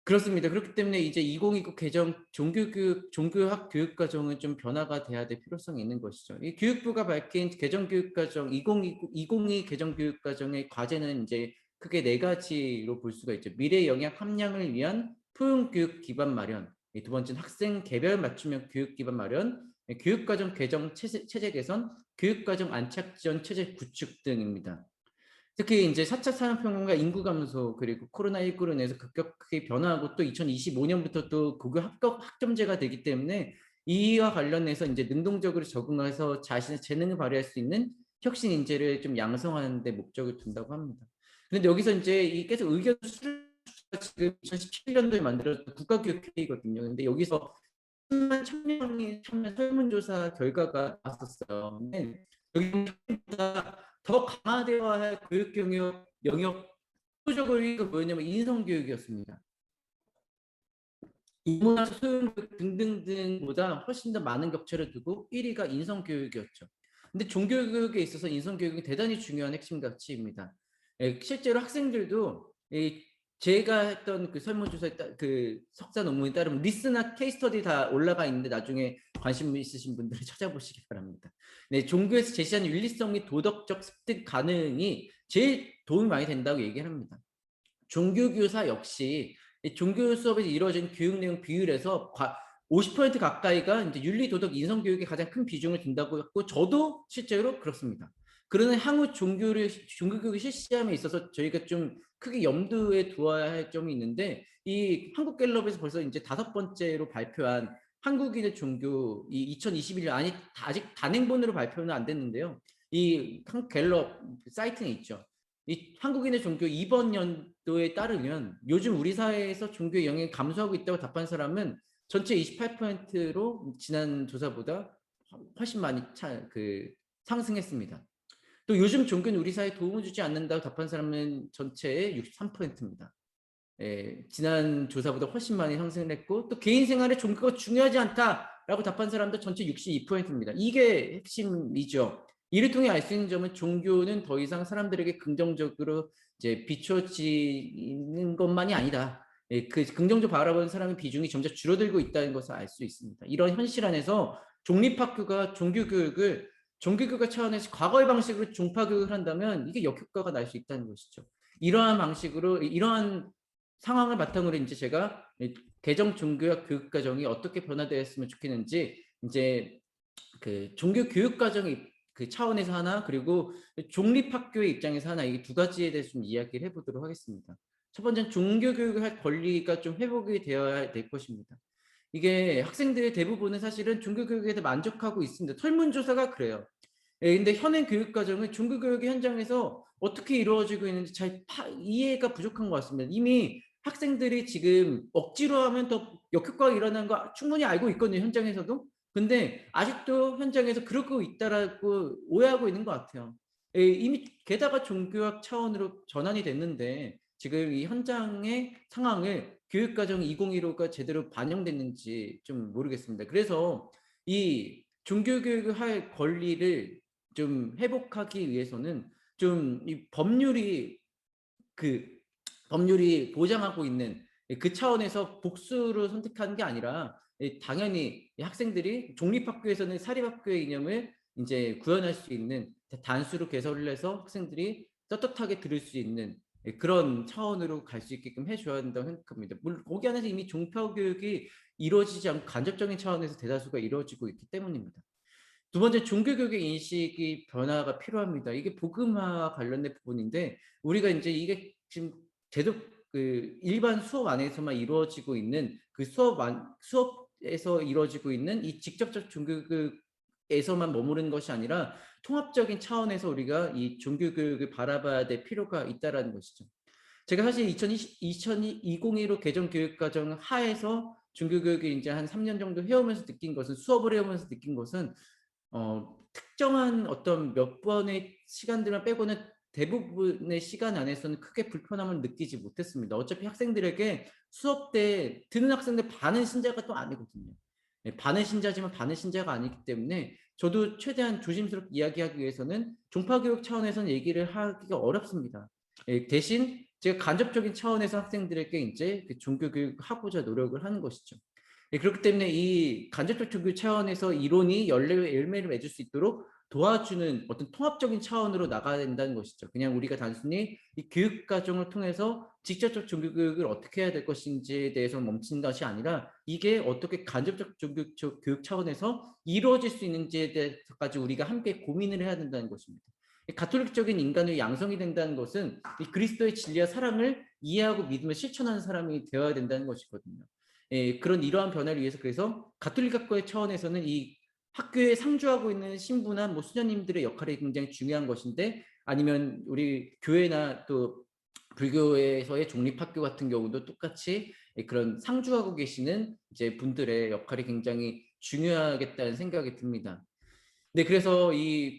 B: 그렇습니다. 그렇기 때문에 이제 2029 개정 종교학 교육과정은 좀 변화가 돼야 될 필요성이 있는 것이죠. 이 교육부가 밝힌 개정교육과정 2022 개정교육과정의 과제는 이제 크게 네 가지로 볼 수가 있죠. 미래 영역 함량을 위한 포용교육 기반 마련, 두 번째는 학생 개별 맞춤형 교육 기반 마련, 교육과정 개정 체제 개선, 교육과정 안착 지원 체제 구축 등입니다. 특히 이제 4차 산업혁명과 인구 감소 그리고 코로나19로 인해서 급격하게 변화하고 또 2025년부터 또 고교 합격 학점제가 되기 때문에 이와 관련해서 이제 능동적으로 적응해서 자신의 재능을 발휘할 수 있는 혁신 인재를 좀 양성하는 데 목적을 둔다고 합니다. 그런데 여기서 이제 이 계속 의견 수가 지금 2017년도에 만들어진 국가교육회의거든요. 근데 여기서 10만 1000명이 참여 설문조사 결과가 나왔었어요. 근데 여기보다 더 강화되어야 할 교육 영역 표적으로 이거 뭐였냐면 인성교육이었습니다. 인문학, 소형교육 등등등보다 훨씬 더 많은 격차를 두고 1위가 인성교육이었죠. 근데 종교교육에 있어서 인성교육이 대단히 중요한 핵심 가치입니다. 실제로 학생들도 제가 했던 그 설문조사에 그 석사 논문에 따르면 리스나 케이스터디 다 올라가 있는데 나중에 관심 있으신 분들은 찾아보시기 바랍니다. 네, 종교에서 제시하는 윤리성 및 도덕적 습득 가능이 제일 도움이 많이 된다고 얘기를 합니다. 종교교사 역시 이 종교 수업에서 이루어진 교육 내용 비율에서 50% 가까이가 이제 윤리, 도덕, 인성 교육에 가장 큰 비중을 둔다고 했고 저도 실제로 그렇습니다. 그러나 향후 종교 교육을 실시함에 있어서 저희가 좀 크게 염두에 두어야 할 점이 있는데 이 한국갤럽에서 벌써 이제 5번째로 발표한 한국인의 종교 이 2021년 아직 단행본으로 발표는 안 됐는데요. 이 한국갤럽 사이트에 있죠. 이 한국인의 종교 이번 연도에 따르면 요즘 우리 사회에서 종교의 영향이 감소하고 있다고 답한 사람은 전체 28%로 지난 조사보다 훨씬 많이 상승했습니다. 또 요즘 종교는 우리 사회에 도움을 주지 않는다고 답한 사람은 전체의 63%입니다. 지난 조사보다 훨씬 많이 상승했고 또 개인 생활에 종교가 중요하지 않다라고 답한 사람도 전체 62%입니다. 이게 핵심이죠. 이를 통해 알 수 있는 점은 종교는 더 이상 사람들에게 긍정적으로 이제 비춰지는 것만이 아니다. 그 긍정적으로 바라보는 사람의 비중이 점차 줄어들고 있다는 것을 알 수 있습니다. 이런 현실 안에서 종립학교가 종교교육 차원에서 과거의 방식으로 종파교육을 한다면 이게 역효과가 날 수 있다는 것이죠. 이러한 상황을 바탕으로 이제 제가 개정 종교학 교육과정이 어떻게 변화되었으면 좋겠는지 이제 그 종교 교육 과정의 그 차원에서 하나 그리고 종립학교의 입장에서 하나 이 두 가지에 대해서 좀 이야기를 해보도록 하겠습니다. 첫 번째는 종교 교육을 할 권리가 좀 회복이 되어야 될 것입니다. 이게 학생들의 대부분은 사실은 종교 교육에 대해 만족하고 있습니다. 설문조사가 그래요. 근데 현행 교육 과정은 종교 교육의 현장에서 어떻게 이루어지고 있는지 잘 이해가 부족한 것 같습니다. 이미 학생들이 지금 억지로 하면 더 역효과가 일어나는 거 충분히 알고 있거든요, 현장에서도. 근데 아직도 현장에서 그러고 있다라고 오해하고 있는 것 같아요. 이미 게다가 종교학 차원으로 전환이 됐는데 지금 이 현장의 상황을 교육과정 2015가 제대로 반영됐는지 좀 모르겠습니다. 그래서 이 종교교육을 할 권리를 좀 회복하기 위해서는 좀 이 법률이 보장하고 있는 그 차원에서 복수를 선택하는 게 아니라 당연히 학생들이 종립학교에서는 사립학교의 이념을 이제 구현할 수 있는 단수로 개설을 해서 학생들이 떳떳하게 들을 수 있는 그런 차원으로 갈 수 있게끔 해줘야 된다고 생각합니다. 물론 거기 안에서 이미 종파교육이 이루어지지 않고 간접적인 차원에서 대다수가 이루어지고 있기 때문입니다. 두 번째, 종교교육의 인식이 변화가 필요합니다. 이게 복음화 관련된 부분인데 우리가 이제 이게 지금 제도 그 일반 수업 안에서만 이루어지고 있는 그 수업에서 이루어지고 있는 이 직접적 종교교육에서만 머무르는 것이 아니라 통합적인 차원에서 우리가 이 종교교육을 바라봐야 될 필요가 있다라는 것이죠. 제가 사실 2021로 개정 교육과정 하에서 종교교육을 이제 한 3년 정도 해오면서 느낀 것은 수업을 해오면서 느낀 것은 특정한 어떤 몇 번의 시간들만 빼고는 대부분의 시간 안에서는 크게 불편함을 느끼지 못했습니다. 어차피 학생들에게 수업 때 듣는 학생들 반은 신자가 또 아니거든요. 반은 신자지만 반은 신자가 아니기 때문에 저도 최대한 조심스럽게 이야기하기 위해서는 종파교육 차원에서는 얘기를 하기가 어렵습니다. 대신 제가 간접적인 차원에서 학생들에게 이제 그 종교교육 하고자 노력을 하는 것이죠. 그렇기 때문에 이 간접적 종교 차원에서 이론이 열매를 맺을 수 있도록 도와주는 어떤 통합적인 차원으로 나가야 된다는 것이죠. 그냥 우리가 단순히 이 교육 과정을 통해서 직접적 종교 교육을 어떻게 해야 될 것인지에 대해서 멈춘 것이 아니라 이게 어떻게 간접적 종교 교육 차원에서 이루어질 수 있는지에 대해서까지 우리가 함께 고민을 해야 된다는 것입니다. 가톨릭적인 인간의 양성이 된다는 것은 이 그리스도의 진리와 사랑을 이해하고 믿음을 실천하는 사람이 되어야 된다는 것이거든요. 그런 이러한 변화를 위해서 그래서 가톨릭 학교의 차원에서는 이 학교에 상주하고 있는 신부나 뭐 수녀님들의 역할이 굉장히 중요한 것인데 아니면 우리 교회나 또 불교에서의 종립학교 같은 경우도 똑같이 그런 상주하고 계시는 이제 분들의 역할이 굉장히 중요하겠다는 생각이 듭니다. 네, 그래서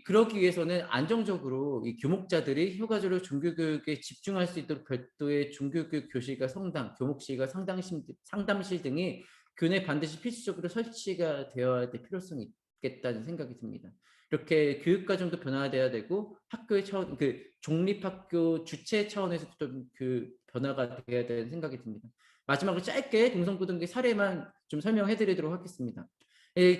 B: 그러기 위해서는 안정적으로 이 교목자들이 효과적으로 종교교육에 집중할 수 있도록 별도의 종교교육 교실과 성당, 교목실과 상담실 등이 교내에 반드시 필수적으로 설치가 되어야 될 필요성이 있겠다는 생각이 듭니다. 이렇게 교육과정도 변화돼야 되고 학교의 차원, 그 종립학교 주체 차원에서도 좀 그 변화가 되어야 되는 생각이 듭니다. 마지막으로 짧게 동성고등학교 사례만 좀 설명해 드리도록 하겠습니다.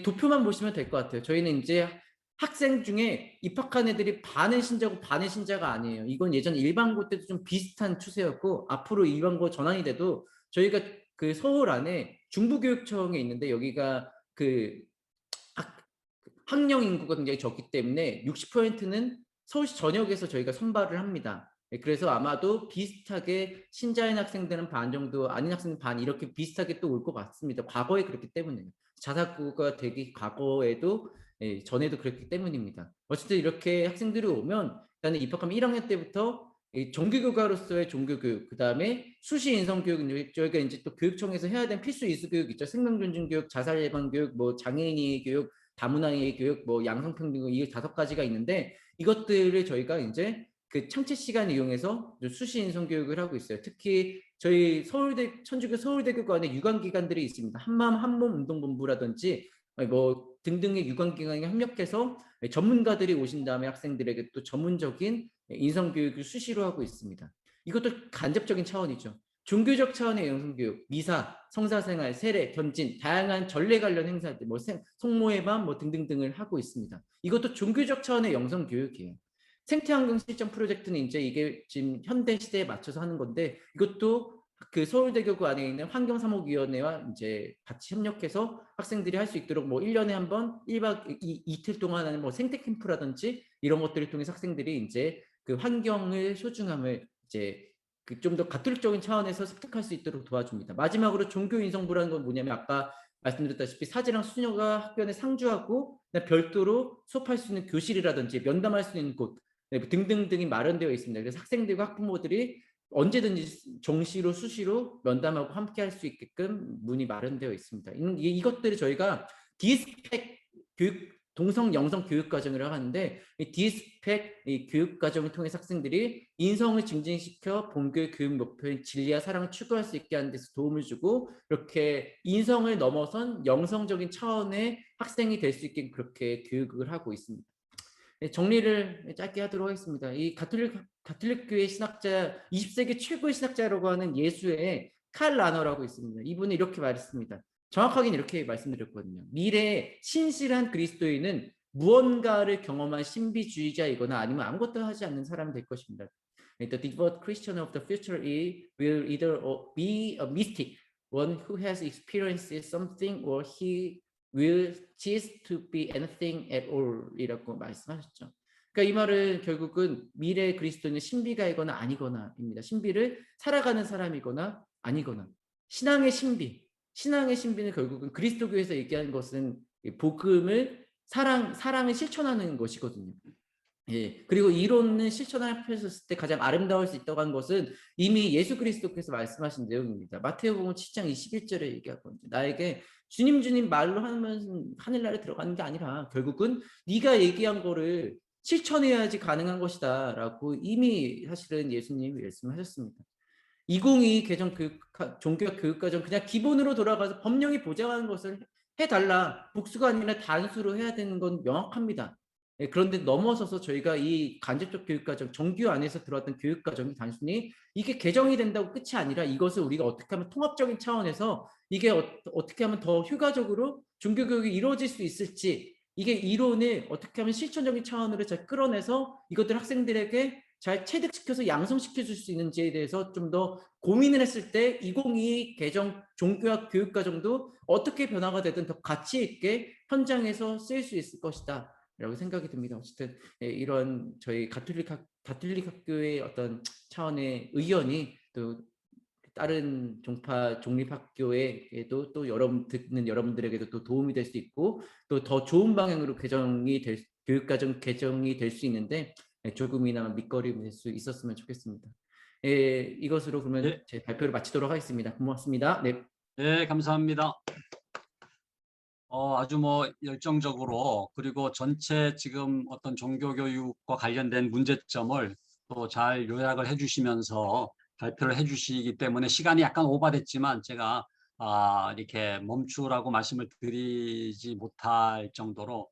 B: 도표만 보시면 될 것 같아요. 저희는 이제 학생 중에 입학한 애들이 반은 신자고 반은 신자가 아니에요. 이건 예전 일반고 때도 좀 비슷한 추세였고 앞으로 일반고 전환이 돼도 저희가 그 서울 안에 중부교육청에 있는데 여기가 그 학령 인구가 굉장히 적기 때문에 60%는 서울시 전역에서 저희가 선발을 합니다. 그래서 아마도 비슷하게 신자인 학생들은 반 정도, 아닌 학생은 반 이렇게 비슷하게 또 올 것 같습니다. 과거에 그렇기 때문에 자사고가 되기 과거에도 전에도 그랬기 때문입니다. 어쨌든 이렇게 학생들이 오면 일단 입학하면 1학년 때부터 정규교과로서의 종교교육, 그 다음에 수시 인성교육, 저희가 이제 또 교육청에서 해야 되는 필수 이수교육 있죠. 생명존중교육, 자살 예방교육, 뭐 장애인의 교육, 다문화의 교육, 뭐 양성평등 이 5가지가 있는데 이것들을 저희가 이제 그 창체 시간 이용해서 수시 인성 교육을 하고 있어요. 특히 저희 서울대 천주교 서울대교구 안에 유관기관들이 있습니다. 한마음 한몸 운동본부라든지 뭐 등등의 유관기관이 협력해서 전문가들이 오신 다음에 학생들에게 또 전문적인 인성 교육을 수시로 하고 있습니다. 이것도 간접적인 차원이죠. 종교적 차원의 영성교육, 미사, 성사생활, 세례, 견진, 다양한 전례 관련 행사들, 뭐 성모의 밤, 뭐 등등등을 하고 있습니다. 이것도 종교적 차원의 영성교육이에요. 생태환경 실전 프로젝트는 이제 이게 지금 현대 시대에 맞춰서 하는 건데 이것도 그 서울대교구 안에 있는 환경사목위원회와 이제 같이 협력해서 학생들이 할 수 있도록 뭐 1년에 한 번 1박 이틀 동안 하는 뭐 생태 캠프라든지 이런 것들을 통해서 학생들이 이제 그 환경을 소중함을 이제 그 좀 더 가톨릭적인 차원에서 습득할 수 있도록 도와줍니다. 마지막으로 종교인성부라는 건 뭐냐면 아까 말씀드렸다시피 사제랑 수녀가 학교 안에 상주하고 별도로 수업할 수 있는 교실이라든지 면담할 수 있는 곳 등등등이 마련되어 있습니다. 그래서 학생들과 학부모들이 언제든지 정시로 수시로 면담하고 함께 할 수 있게끔 문이 마련되어 있습니다. 이것들을 저희가 디스펙 교육 동성 영성 교육 과정이라고 하는데 이 디스펙 이 교육 과정을 통해 학생들이 인성을 증진시켜 본교의 교육 목표인 진리와 사랑을 추구할 수 있게 하는 데서 도움을 주고 이렇게 인성을 넘어선 영성적인 차원의 학생이 될 수 있게 그렇게 교육을 하고 있습니다. 정리를 짧게 하도록 하겠습니다. 이 가톨릭교회 신학자 20세기 최고의 신학자라고 하는 예수의 칼 라너라고 있습니다. 이분은 이렇게 말했습니다. 정확하게는 이렇게 말씀드렸거든요. 미래의 신실한 그리스도인은 무언가를 경험한 신비주의자이거나 아니면 아무것도 하지 않는 사람이 될 것입니다. The devout Christian of the future will either be a mystic, one who has experienced something, or he will cease to be anything at all 이라고 말씀하셨죠. 그러니까 이 말은 결국은 미래의 그리스도인은 신비가이거나 아니거나입니다. 신비를 살아가는 사람이거나 아니거나. 신앙의 신비는 결국은 그리스도교에서 얘기하는 것은 복음을 사랑을 실천하는 것이거든요. 예, 그리고 이론은 실천하셨을 때 가장 아름다울 수 있다고 하는 것은 이미 예수 그리스도께서 말씀하신 내용입니다. 마태복음 7장 21절에 얘기하거든요. 나에게 주님 말로 하면 하늘나라에 들어가는 게 아니라 결국은 네가 얘기한 거를 실천해야지 가능한 것이다 라고 이미 사실은 예수님이 말씀하셨습니다. 2022 개정 종교학 교육과정 그냥 기본으로 돌아가서 법령이 보장하는 것을 해달라. 복수가 아니라 단수로 해야 되는 건 명확합니다. 그런데 넘어서서 저희가 이 간접적 교육과정, 정규 안에서 들어왔던 교육과정이 단순히 이게 개정이 된다고 끝이 아니라 이것을 우리가 어떻게 하면 통합적인 차원에서 이게 어떻게 하면 더 효과적으로 종교교육이 이루어질 수 있을지 이게 이론을 어떻게 하면 실천적인 차원으로 잘 끌어내서 이것들 학생들에게 잘 체득시켜서 양성시켜 줄 수 있는지에 대해서 좀 더 고민을 했을 때 2022 개정 종교학 교육과정도 어떻게 변화가 되든 더 가치 있게 현장에서 쓰일 수 있을 것이다 라고 생각이 듭니다. 어쨌든 이런 저희 가톨릭 학교의 어떤 차원의 의견이 또 다른 종파 종립학교에도 또 듣는 여러분들에게도 또 도움이 될 수 있고 또 더 좋은 방향으로 교육과정 개정이 될 수 있는데 조금이나마 밑거름이 될 수 있었으면 좋겠습니다. 이것으로 그러면
A: 네.
B: 제 발표를 마치도록 하겠습니다. 고맙습니다. 네.
A: 네, 감사합니다. 아주 뭐 열정적으로 그리고 전체 지금 어떤 종교교육과 관련된 문제점을 또 잘 요약을 해주시면서 발표를 해주시기 때문에 시간이 약간 오버됐지만 제가 이렇게 멈추라고 말씀을 드리지 못할 정도로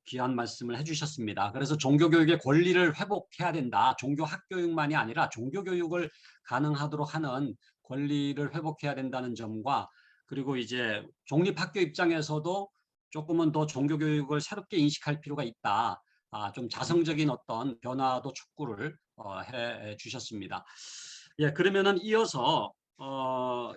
A: 귀한 말씀을 해주셨습니다. 그래서 종교교육의 권리를 회복해야 된다. 종교학교육만이 아니라 종교교육을 가능하도록 하는 권리를 회복해야 된다는 점과 그리고 이제 종립학교 입장에서도 조금은 더 종교교육을 새롭게 인식할 필요가 있다. 좀 자성적인 어떤 변화도 촉구를 해 주셨습니다. 예, 그러면은 이어서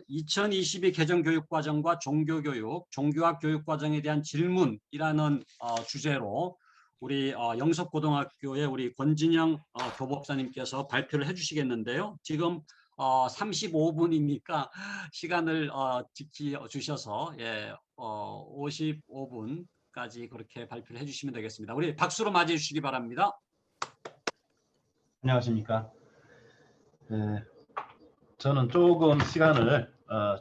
A: 2022 개정교육과정과 종교교육, 종교학 교육과정에 대한 질문이라는 주제로 우리 영석고등학교의 우리 권진영 교법사님께서 발표를 해주시겠는데요. 지금 35분이니까 시간을 지켜주셔서 55분까지 그렇게 발표를 해주시면 되겠습니다. 우리 박수로 맞이해 주시기 바랍니다.
C: 안녕하십니까. 네, 저는 조금 시간을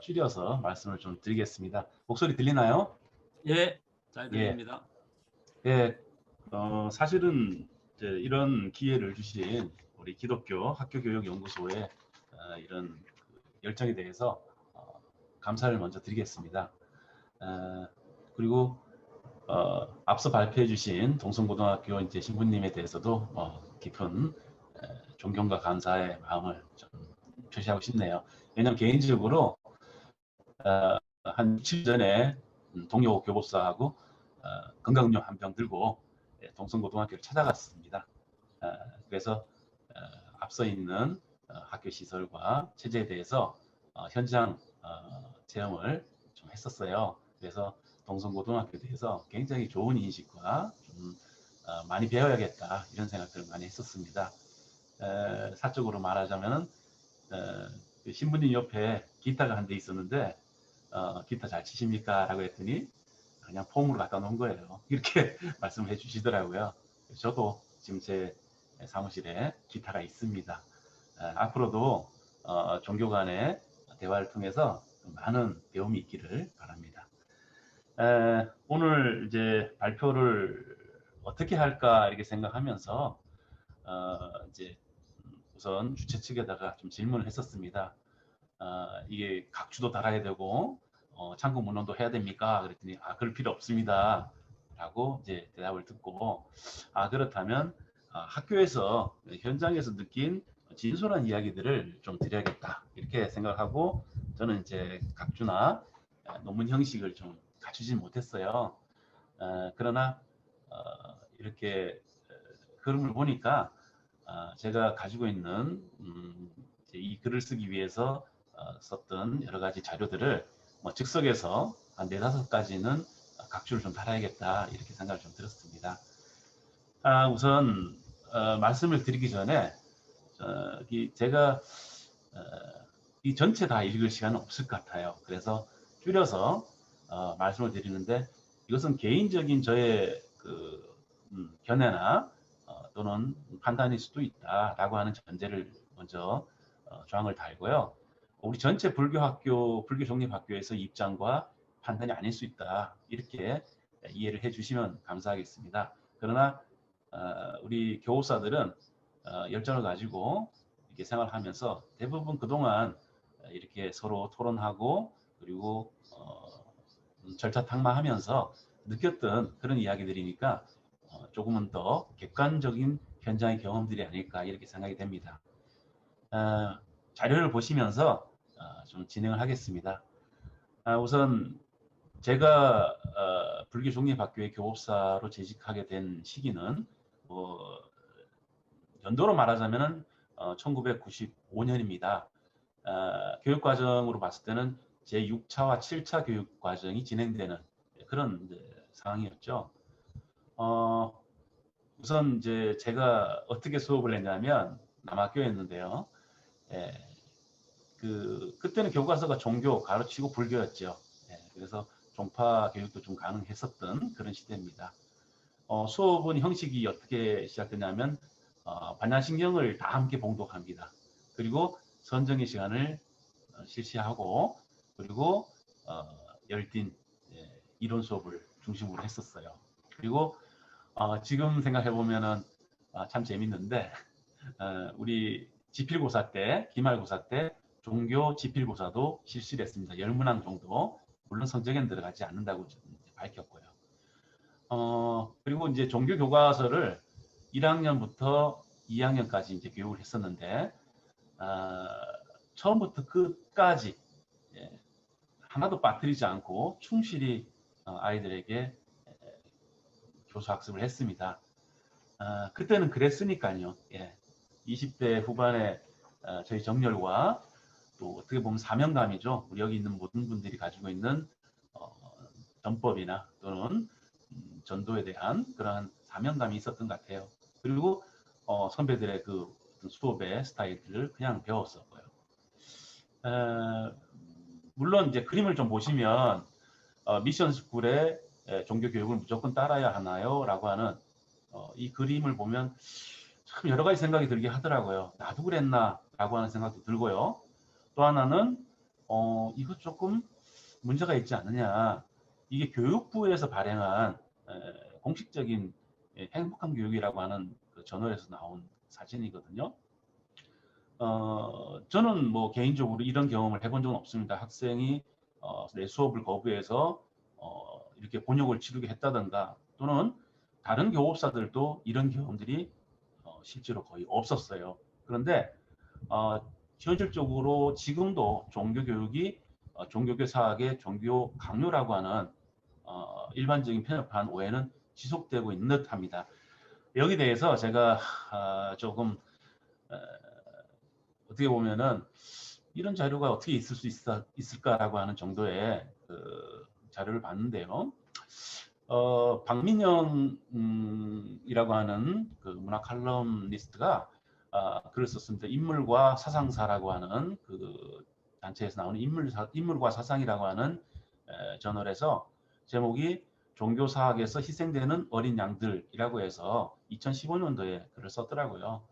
C: 줄여서 말씀을 좀 드리겠습니다. 목소리 들리나요?
A: 예, 잘 들립니다.
C: 예, 사실은 이제 이런 기회를 주신 우리 기독교 학교교육연구소의 이런 열정에 대해서 감사를 먼저 드리겠습니다. 그리고 앞서 발표해 주신 동성고등학교 이제 신부님에 대해서도 깊은 존경과 감사의 마음을 좀 표시하고 싶네요. 왜냐하면 개인적으로 한 7년 전에 동료 교법사하고 건강음료 한 병 들고 동성고등학교를 찾아갔습니다. 그래서 앞서 있는 학교 시설과 체제에 대해서 현장 체험을 좀 했었어요. 그래서 동성고등학교에 대해서 굉장히 좋은 인식과 좀 많이 배워야겠다 이런 생각들을 많이 했었습니다. 사적으로 말하자면 신부님 옆에 기타가 한 대 있었는데 기타 잘 치십니까? 라고 했더니 그냥 폼으로 갖다 놓은 거예요. 이렇게 말씀을 해주시더라고요. 저도 지금 제 사무실에 기타가 있습니다. 앞으로도 종교 간의 대화를 통해서 많은 배움이 있기를 바랍니다. 오늘 이제 발표를 어떻게 할까 이렇게 생각하면서 이제 우선 주최 측에다가 좀 질문을 했었습니다. 이게 각주도 달아야 되고 참고 문헌도 해야 됩니까? 그랬더니 그럴 필요 없습니다. 라고 이제 대답을 듣고 그렇다면 학교에서 현장에서 느낀 진솔한 이야기들을 좀 드려야겠다 이렇게 생각하고 저는 이제 각주나 논문 형식을 좀 갖추진 못했어요. 그러나 이렇게 그림을 보니까 제가 가지고 있는 이 글을 쓰기 위해서 썼던 여러 가지 자료들을 즉석에서 한 4-5가지는 각주를 좀 달아야겠다 이렇게 생각을 좀 들었습니다. 우선 말씀을 드리기 전에 제가 이 전체 다 읽을 시간은 없을 것 같아요. 그래서 줄여서 말씀을 드리는데 이것은 개인적인 저의 견해나 또는 판단일 수도 있다라고 하는 전제를 먼저 조항을 달고요. 우리 전체 불교 종립학교에서 입장과 판단이 아닐 수 있다 이렇게 이해를 해주시면 감사하겠습니다. 그러나 우리 교우사들은 열정을 가지고 이렇게 생활하면서 대부분 그동안 이렇게 서로 토론하고 그리고 절차탕마하면서 느꼈던 그런 이야기들이니까 조금은 더 객관적인 현장의 경험들이 아닐까 이렇게 생각이 됩니다. 자료를 보시면서 좀 진행을 하겠습니다. 우선 제가 불교 종립학교의 교법사로 재직하게 된 시기는 연도로 말하자면 1995년입니다. 교육과정으로 봤을 때는 제6차와 7차 교육과정이 진행되는 그런 상황이었죠. 우선 이제 제가 어떻게 수업을 했냐면 남학교였는데요. 그때는 교과서가 종교 가르치고 불교였죠. 그래서 종파 교육도 좀 가능했었던 그런 시대입니다. 수업은 형식이 어떻게 시작되냐면 반야신경을 다 함께 봉독합니다. 그리고 선정의 시간을 실시하고 그리고 열띤 이론 수업을 중심으로 했었어요. 그리고 지금 생각해 보면은 참 재밌는데 우리 지필고사 때 기말고사 때 종교 지필고사도 실시를 했습니다. 10문항 정도. 물론 성적에는 들어가지 않는다고 밝혔고요. 그리고 이제 종교 교과서를 1학년부터 2학년까지 이제 교육을 했었는데, 처음부터 끝까지 예, 하나도 빠뜨리지 않고 충실히 아이들에게 교수 학습을 했습니다. 그때는 그랬으니까요. 예. 20대 후반에 저희 정열과 또 어떻게 보면 사명감이죠. 우리 여기 있는 모든 분들이 가지고 있는 전법이나 또는 전도에 대한 그러한 사명감이 있었던 것 같아요. 그리고 선배들의 그 수업의 스타일들을 그냥 배웠었고요. 물론 이제 그림을 좀 보시면 미션 스쿨의 종교 교육을 무조건 따라야 하나요? 라고 하는 이 그림을 보면 참 여러 가지 생각이 들게 하더라고요. 나도 그랬나? 라고 하는 생각도 들고요. 또 하나는 이거 조금 문제가 있지 않느냐. 이게 교육부에서 발행한 공식적인 행복한 교육이라고 하는 그 저널에서 나온 사진이거든요. 저는 뭐 개인적으로 이런 경험을 해본 적은 없습니다. 학생이 내 수업을 거부해서 이렇게 곤욕을 치르게 했다던가 또는 다른 교업사들도 이런 경험들이 실제로 거의 없었어요. 그런데 현실적으로 지금도 종교교육이 종교교 사학의 종교 강요라고 하는 일반적인 편협한 오해는 지속되고 있는 듯합니다. 여기 대해서 제가 조금 어떻게 보면은 이런 자료가 어떻게 있을 수 있을까라고 하는 정도의 그 자료를 봤는데요. 박민영이라고 하는 그 문화 칼럼니스트가 글을 썼습니다. 인물과 사상사라고 하는 그 단체에서 나오는 인물과 사상이라고 하는 저널에서 제목이 종교사학에서 희생되는 어린 양들이라고 해서 2015년도에 글을 썼더라고요.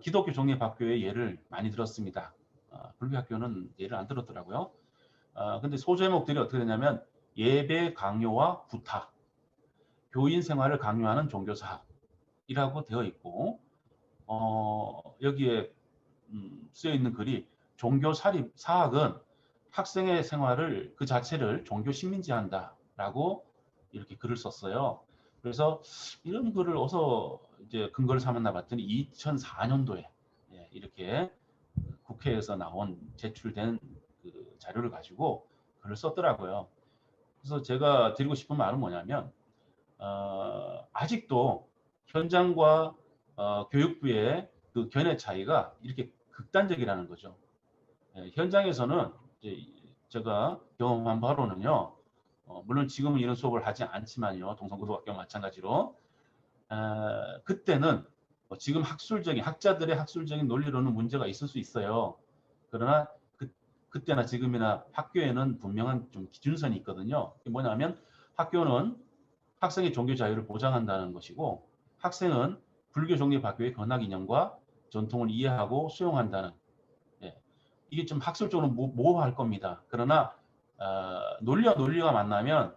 C: 기독교 종립학교의 예를 많이 들었습니다. 불교학교는 예를 안 들었더라고요. 근데 소제목들이 어떻게 되냐면 예배 강요와 구타, 교인 생활을 강요하는 종교사학이라고 되어 있고 여기에 쓰여 있는 글이 종교사학은 학생의 생활을 그 자체를 종교 식민지한다라고 이렇게 글을 썼어요. 그래서 이런 글을 어디서 이제 근거를 삼았나 봤더니 2004년도에 이렇게 국회에서 나온 제출된 그 자료를 가지고 글을 썼더라고요. 그래서 제가 드리고 싶은 말은 뭐냐면 아직도 현장과 교육부의 그 견해 차이가 이렇게 극단적이라는 거죠. 현장에서는 이제 제가 경험한 바로는요. 물론 지금은 이런 수업을 하지 않지만요. 동성고등학교와 마찬가지로 그때는 지금 학자들의 학술적인 논리로는 문제가 있을 수 있어요. 그러나 그때나 지금이나 학교에는 분명한 좀 기준선이 있거든요. 그게 뭐냐면 학교는 학생의 종교 자유를 보장한다는 것이고 학생은 불교 종립학교의 권학 이념과 전통을 이해하고 수용한다는 이게 좀 학술적으로 모호할 겁니다. 그러나 논리와 논리가 만나면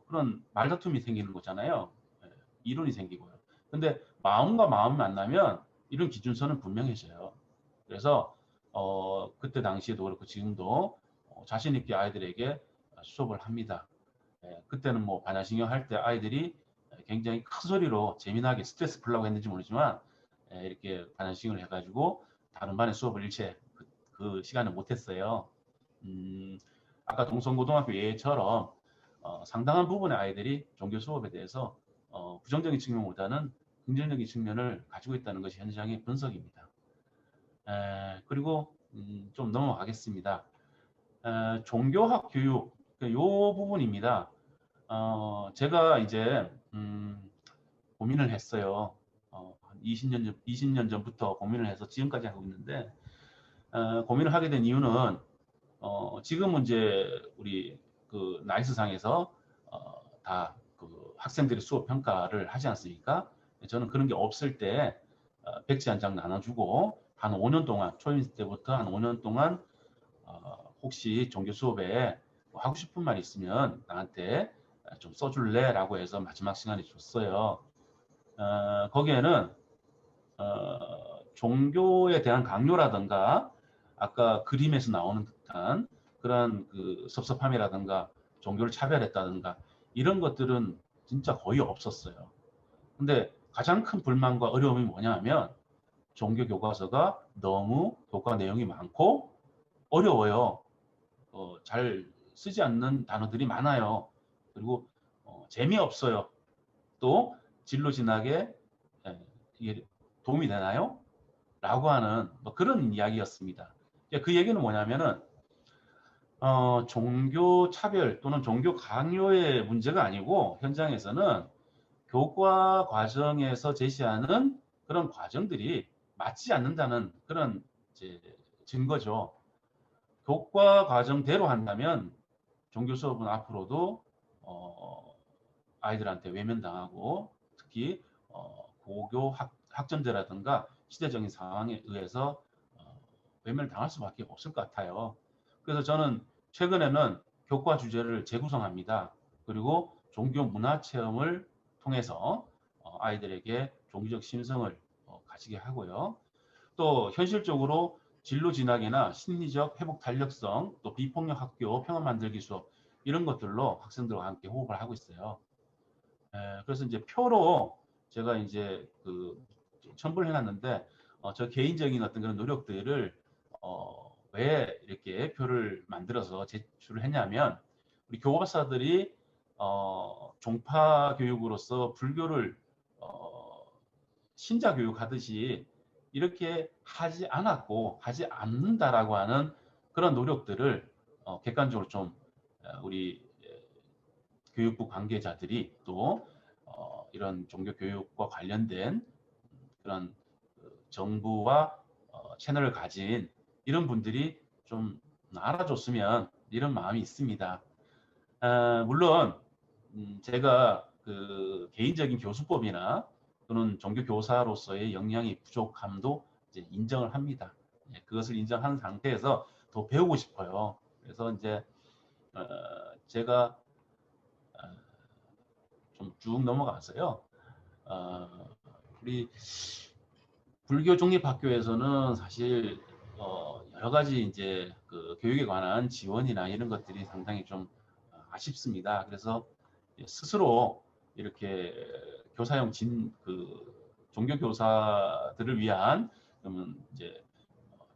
C: 그런 말다툼이 생기는 거잖아요. 이론이 생기고요. 근데 마음과 마음이 만나면 이런 기준선은 분명해져요. 그래서 그때 당시에도 그렇고 지금도 자신 있게 아이들에게 수업을 합니다. 그때는 뭐 반야신경 할 때 아이들이 굉장히 큰 소리로 재미나게 스트레스 풀려고 했는지 모르지만 이렇게 반야신경을 해가지고 다른 반의 수업을 일체 그 시간에 못했어요. 아까 동성고등학교 예처럼 상당한 부분의 아이들이 종교 수업에 대해서 부정적인 측면보다는 긍정적인 측면을 가지고 있다는 것이 현장의 분석입니다. 그리고 좀 넘어가겠습니다. 종교학 교육 이 부분입니다. 제가 이제 고민을 했어요. 20년 전부터 고민을 해서 지금까지 하고 있는데 고민을 하게 된 이유는 지금은 이제 우리 그 나이스상에서 다 그 학생들의 수업 평가를 하지 않습니까? 저는 그런 게 없을 때 백지 한 장 나눠주고 한 5년 동안 초임 때부터 한 5년 동안 혹시 종교 수업에 뭐 하고 싶은 말 있으면 나한테 좀 써줄래? 라고 해서 마지막 시간에 줬어요. 거기에는 종교에 대한 강요라든가 아까 그림에서 나오는 듯한 그런 그 섭섭함이라든가 종교를 차별했다든가 이런 것들은 진짜 거의 없었어요. 근데 가장 큰 불만과 어려움이 뭐냐면 종교 교과서가 너무 교과 내용이 많고 어려워요. 잘 쓰지 않는 단어들이 많아요. 그리고 재미없어요. 또 진로 진학에 이게 도움이 되나요? 라고 하는 뭐 그런 이야기였습니다. 그 얘기는 뭐냐면은 종교 차별 또는 종교 강요의 문제가 아니고 현장에서는 교과 과정에서 제시하는 그런 과정들이 맞지 않는다는 그런 이제 증거죠. 교과 과정대로 한다면 종교 수업은 앞으로도 아이들한테 외면당하고 특히 고교 학점제라든가 시대적인 상황에 의해서 외면을 당할 수밖에 없을 것 같아요. 그래서 저는 최근에는 교과 주제를 재구성합니다. 그리고 종교 문화 체험을 통해서 아이들에게 종교적 심성을 가지게 하고요. 또 현실적으로 진로 진학이나 심리적 회복 탄력성, 또 비폭력 학교 평화 만들기 수업 이런 것들로 학생들과 함께 호흡을 하고 있어요. 그래서 이제 표로 제가 이제 첨부를 해놨는데 저 개인적인 어떤 그런 노력들을 왜 이렇게 표를 만들어서 제출을 했냐면 우리 교과사들이 종파 교육으로서 불교를 신자 교육하듯이 이렇게 하지 않았고 하지 않는다라고 하는 그런 노력들을 객관적으로 좀 우리 교육부 관계자들이 또 이런 종교 교육과 관련된 그런 정부와 채널을 가진 이런 분들이 좀 알아줬으면 이런 마음이 있습니다. 물론 제가 그 개인적인 교수법이나 또는 종교 교사로서의 역량이 부족함도 이제 인정을 합니다. 그것을 인정한 상태에서 더 배우고 싶어요. 그래서 이제 제가 좀 쭉 넘어가서요. 우리 불교 종립학교에서는 사실 여러 가지 이제 그 교육에 관한 지원이나 이런 것들이 상당히 좀 아쉽습니다. 그래서 스스로 이렇게 교사용 종교 교사들을 위한 그러면 이제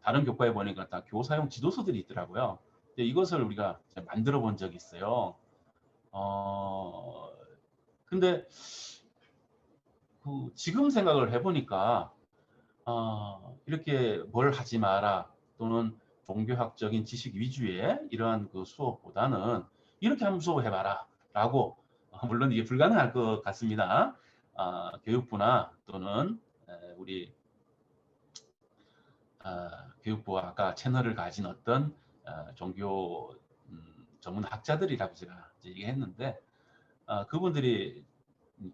C: 다른 교과에 보니까 다 교사용 지도서들이 있더라고요. 이것을 우리가 만들어 본 적이 있어요. 근데 지금 생각을 해보니까 이렇게 뭘 하지 마라 또는 종교학적인 지식 위주의 이러한 그 수업보다는 이렇게 한번 수업해봐라 라고 물론 이게 불가능할 것 같습니다. 교육부나 또는 우리 교육부와 아까 채널을 가진 어떤 종교 전문 학자들이라고 제가 얘기했는데 그분들이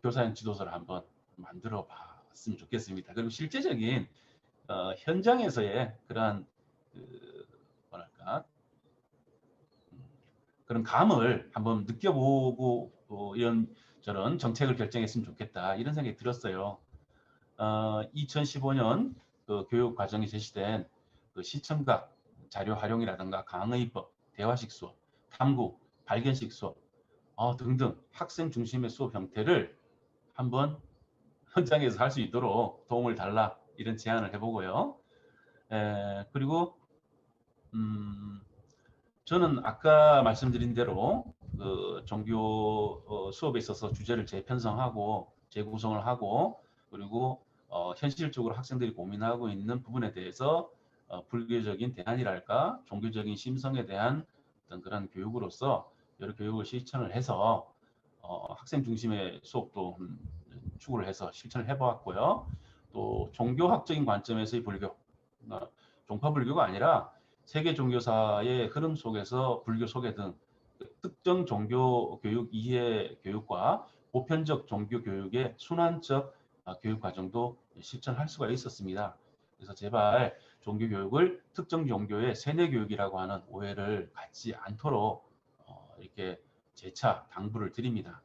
C: 교사용 지도서를 한번 만들어 봤으면 좋겠습니다. 그리고 실제적인 현장에서의 그러한 뭐랄까 그런 감을 한번 느껴보고 이런 저런 정책을 결정했으면 좋겠다 이런 생각이 들었어요. 2015년 그 교육 과정에 제시된 그 시청각 자료 활용이라든가 강의법, 대화식 수업, 탐구, 발견식 수업 등등 학생 중심의 수업 형태를 한번 현장에서 할 수 있도록 도움을 달라 이런 제안을 해보고요. 그리고 저는 아까 말씀드린 대로 그 종교 수업에 있어서 주제를 재편성하고 재구성을 하고 그리고 현실적으로 학생들이 고민하고 있는 부분에 대해서 불교적인 대안이랄까 종교적인 심성에 대한 어떤 그런 교육으로서 여러 교육을 실천을 해서 학생 중심의 수업도 추구를 해서 실천을 해보았고요. 또 종교학적인 관점에서의 불교, 종파불교가 아니라 세계 종교사의 흐름 속에서 불교 소개 등 특정 종교 교육 이해 교육과 보편적 종교 교육의 순환적 교육 과정도 실천할 수가 있었습니다. 그래서 제발 종교 교육을 특정 종교의 세뇌 교육이라고 하는 오해를 갖지 않도록 이렇게 재차 당부를 드립니다.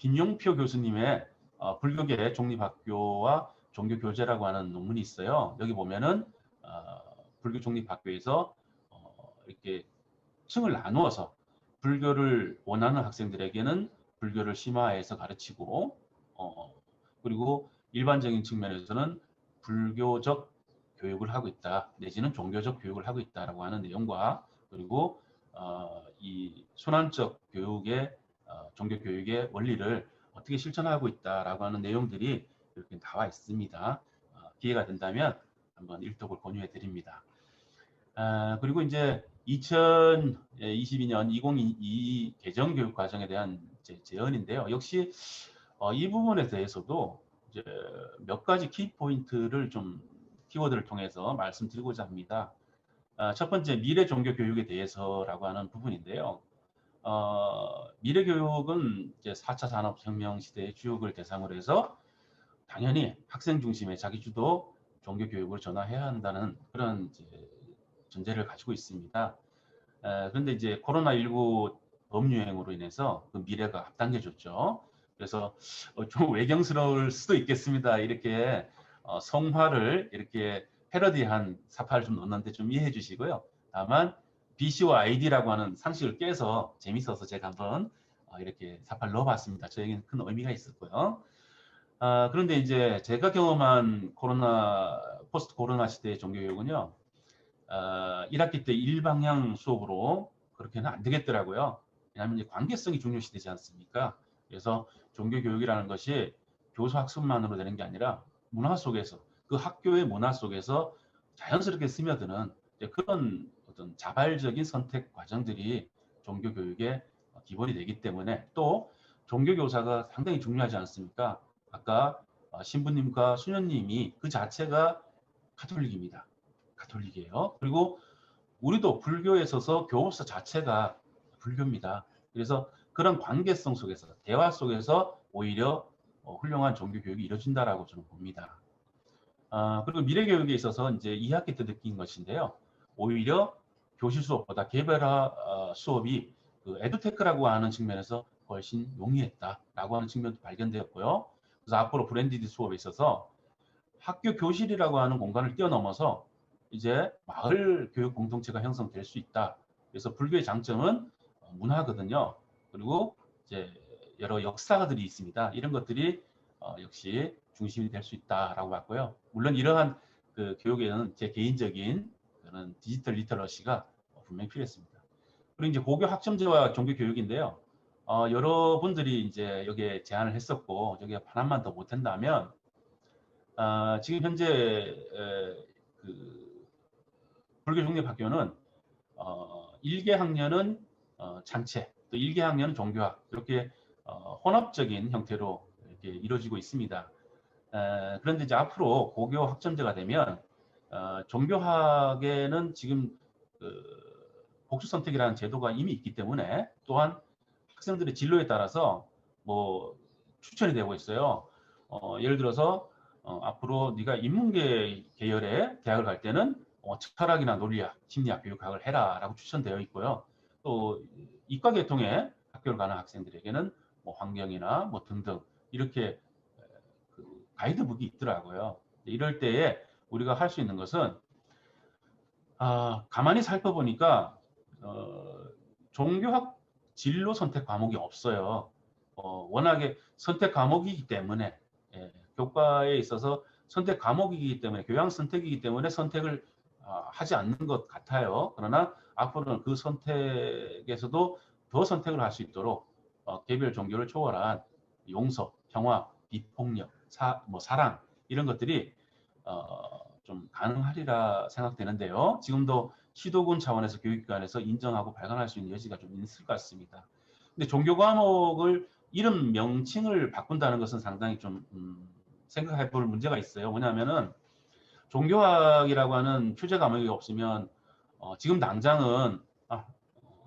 C: 김용표 교수님의 불교계 종립학교와 종교교재라고 하는 논문이 있어요. 여기 보면은 불교 종립학교에서 이렇게 층을 나누어서 불교를 원하는 학생들에게는 불교를 심화해서 가르치고 그리고 일반적인 측면에서는 불교적 교육을 하고 있다 내지는 종교적 교육을 하고 있다라고 하는 내용과 그리고 이 순환적 교육의 종교 교육의 원리를 어떻게 실천하고 있다라고 하는 내용들이 이렇게 나와 있습니다. 기회가 된다면 한번 일독을 권유해 드립니다. 그리고 이제 2022년 2022 개정 교육 과정에 대한 제언인데요. 역시 이 부분에 대해서도 이제 몇 가지 키 포인트를 좀 키워드를 통해서 말씀드리고자 합니다. 첫 번째 미래 종교 교육에 대해서라고 하는 부분인데요. 미래 교육은 이제 4차 산업혁명 시대의 주역을 대상으로 해서 당연히 학생 중심의 자기주도 종교 교육을 전환해야 한다는 그런 이제 전제를 가지고 있습니다. 그런데 이제 코로나19 범유행으로 인해서 그 미래가 앞당겨졌죠. 그래서 좀 외경스러울 수도 있겠습니다. 이렇게 성화를 이렇게 패러디한 사파를 좀 넣었는데 좀 이해해 주시고요. 다만 BC와 ID라고 하는 상식을 깨서 재밌어서 제가 한번 이렇게 사파를 넣어봤습니다. 저에게는 큰 의미가 있었고요. 그런데 이제 제가 경험한 포스트 코로나 시대의 종교교육은요. 1학기 때 일방향 수업으로 그렇게는 안 되겠더라고요. 왜냐하면 이제 관계성이 중요시되지 않습니까? 그래서 종교교육이라는 것이 교수 학습만으로 되는 게 아니라 문화 속에서 그 학교의 문화 속에서 자연스럽게 스며드는 그런 어떤 자발적인 선택 과정들이 종교교육의 기본이 되기 때문에 또 종교교사가 상당히 중요하지 않습니까? 아까 신부님과 수녀님이 그 자체가 가톨릭입니다. 가톨릭이에요. 그리고 우리도 불교에 있어서 교법서 자체가 불교입니다. 그래서 그런 관계성 속에서 대화 속에서 오히려 훌륭한 종교 교육이 이루어진다라고 저는 봅니다. 그리고 미래 교육에 있어서 이제 2학기 때 느낀 것인데요. 오히려 교실 수업보다 개별화 수업이 그 에듀테크라고 하는 측면에서 훨씬 용이했다라고 하는 측면도 발견되었고요. 그래서 앞으로 브랜디드 수업에 있어서 학교 교실이라고 하는 공간을 뛰어넘어서 이제 마을 교육 공동체가 형성될 수 있다. 그래서 불교의 장점은 문화거든요. 그리고 이제 여러 역사들이 있습니다. 이런 것들이 역시 중심이 될 수 있다라고 봤고요. 물론 이러한 그 교육에는 제 개인적인 그런 디지털 리터러시가 분명히 필요했습니다. 그리고 이제 고교 학점제와 종교 교육인데요. 여러분들이 이제 여기에 제안을 했었고 여기에 하나만 더 못한다면 지금 현재 그 불교 독립학교는 1개 학년은 장체, 또 1개 학년은 종교학 이렇게 혼합적인 형태로 이렇게 이루어지고 있습니다. 그런데 이제 앞으로 고교 학점제가 되면 종교학에는 지금 복수 선택이라는 제도가 이미 있기 때문에 또한 학생들의 진로에 따라서 뭐 추천이 되고 있어요. 예를 들어서 앞으로 네가 인문계 계열의 대학을 갈 때는 철학이나 논리학, 심리학, 교육학을 해라라고 추천되어 있고요. 또 이과 계통의 학교를 가는 학생들에게는 뭐 환경이나 뭐 등등 이렇게 그 가이드북이 있더라고요. 이럴 때에 우리가 할 수 있는 것은 가만히 살펴보니까 종교학 진로 선택 과목이 없어요. 워낙에 선택 과목이기 때문에 교과에 있어서 선택 과목이기 때문에 교양 선택이기 때문에 선택을 하지 않는 것 같아요. 그러나 앞으로는 그 선택에서도 더 선택을 할 수 있도록 개별 종교를 초월한 용서, 평화, 비폭력, 사랑 이런 것들이 좀 가능하리라 생각되는데요. 지금도 시도군 차원에서 교육기관에서 인정하고 발간할 수 있는 여지가 좀 있을 것 같습니다. 근데 종교 과목을 이름 명칭을 바꾼다는 것은 상당히 좀 생각해 볼 문제가 있어요. 뭐냐면은 종교학이라고 하는 표제 과목이 없으면 지금 당장은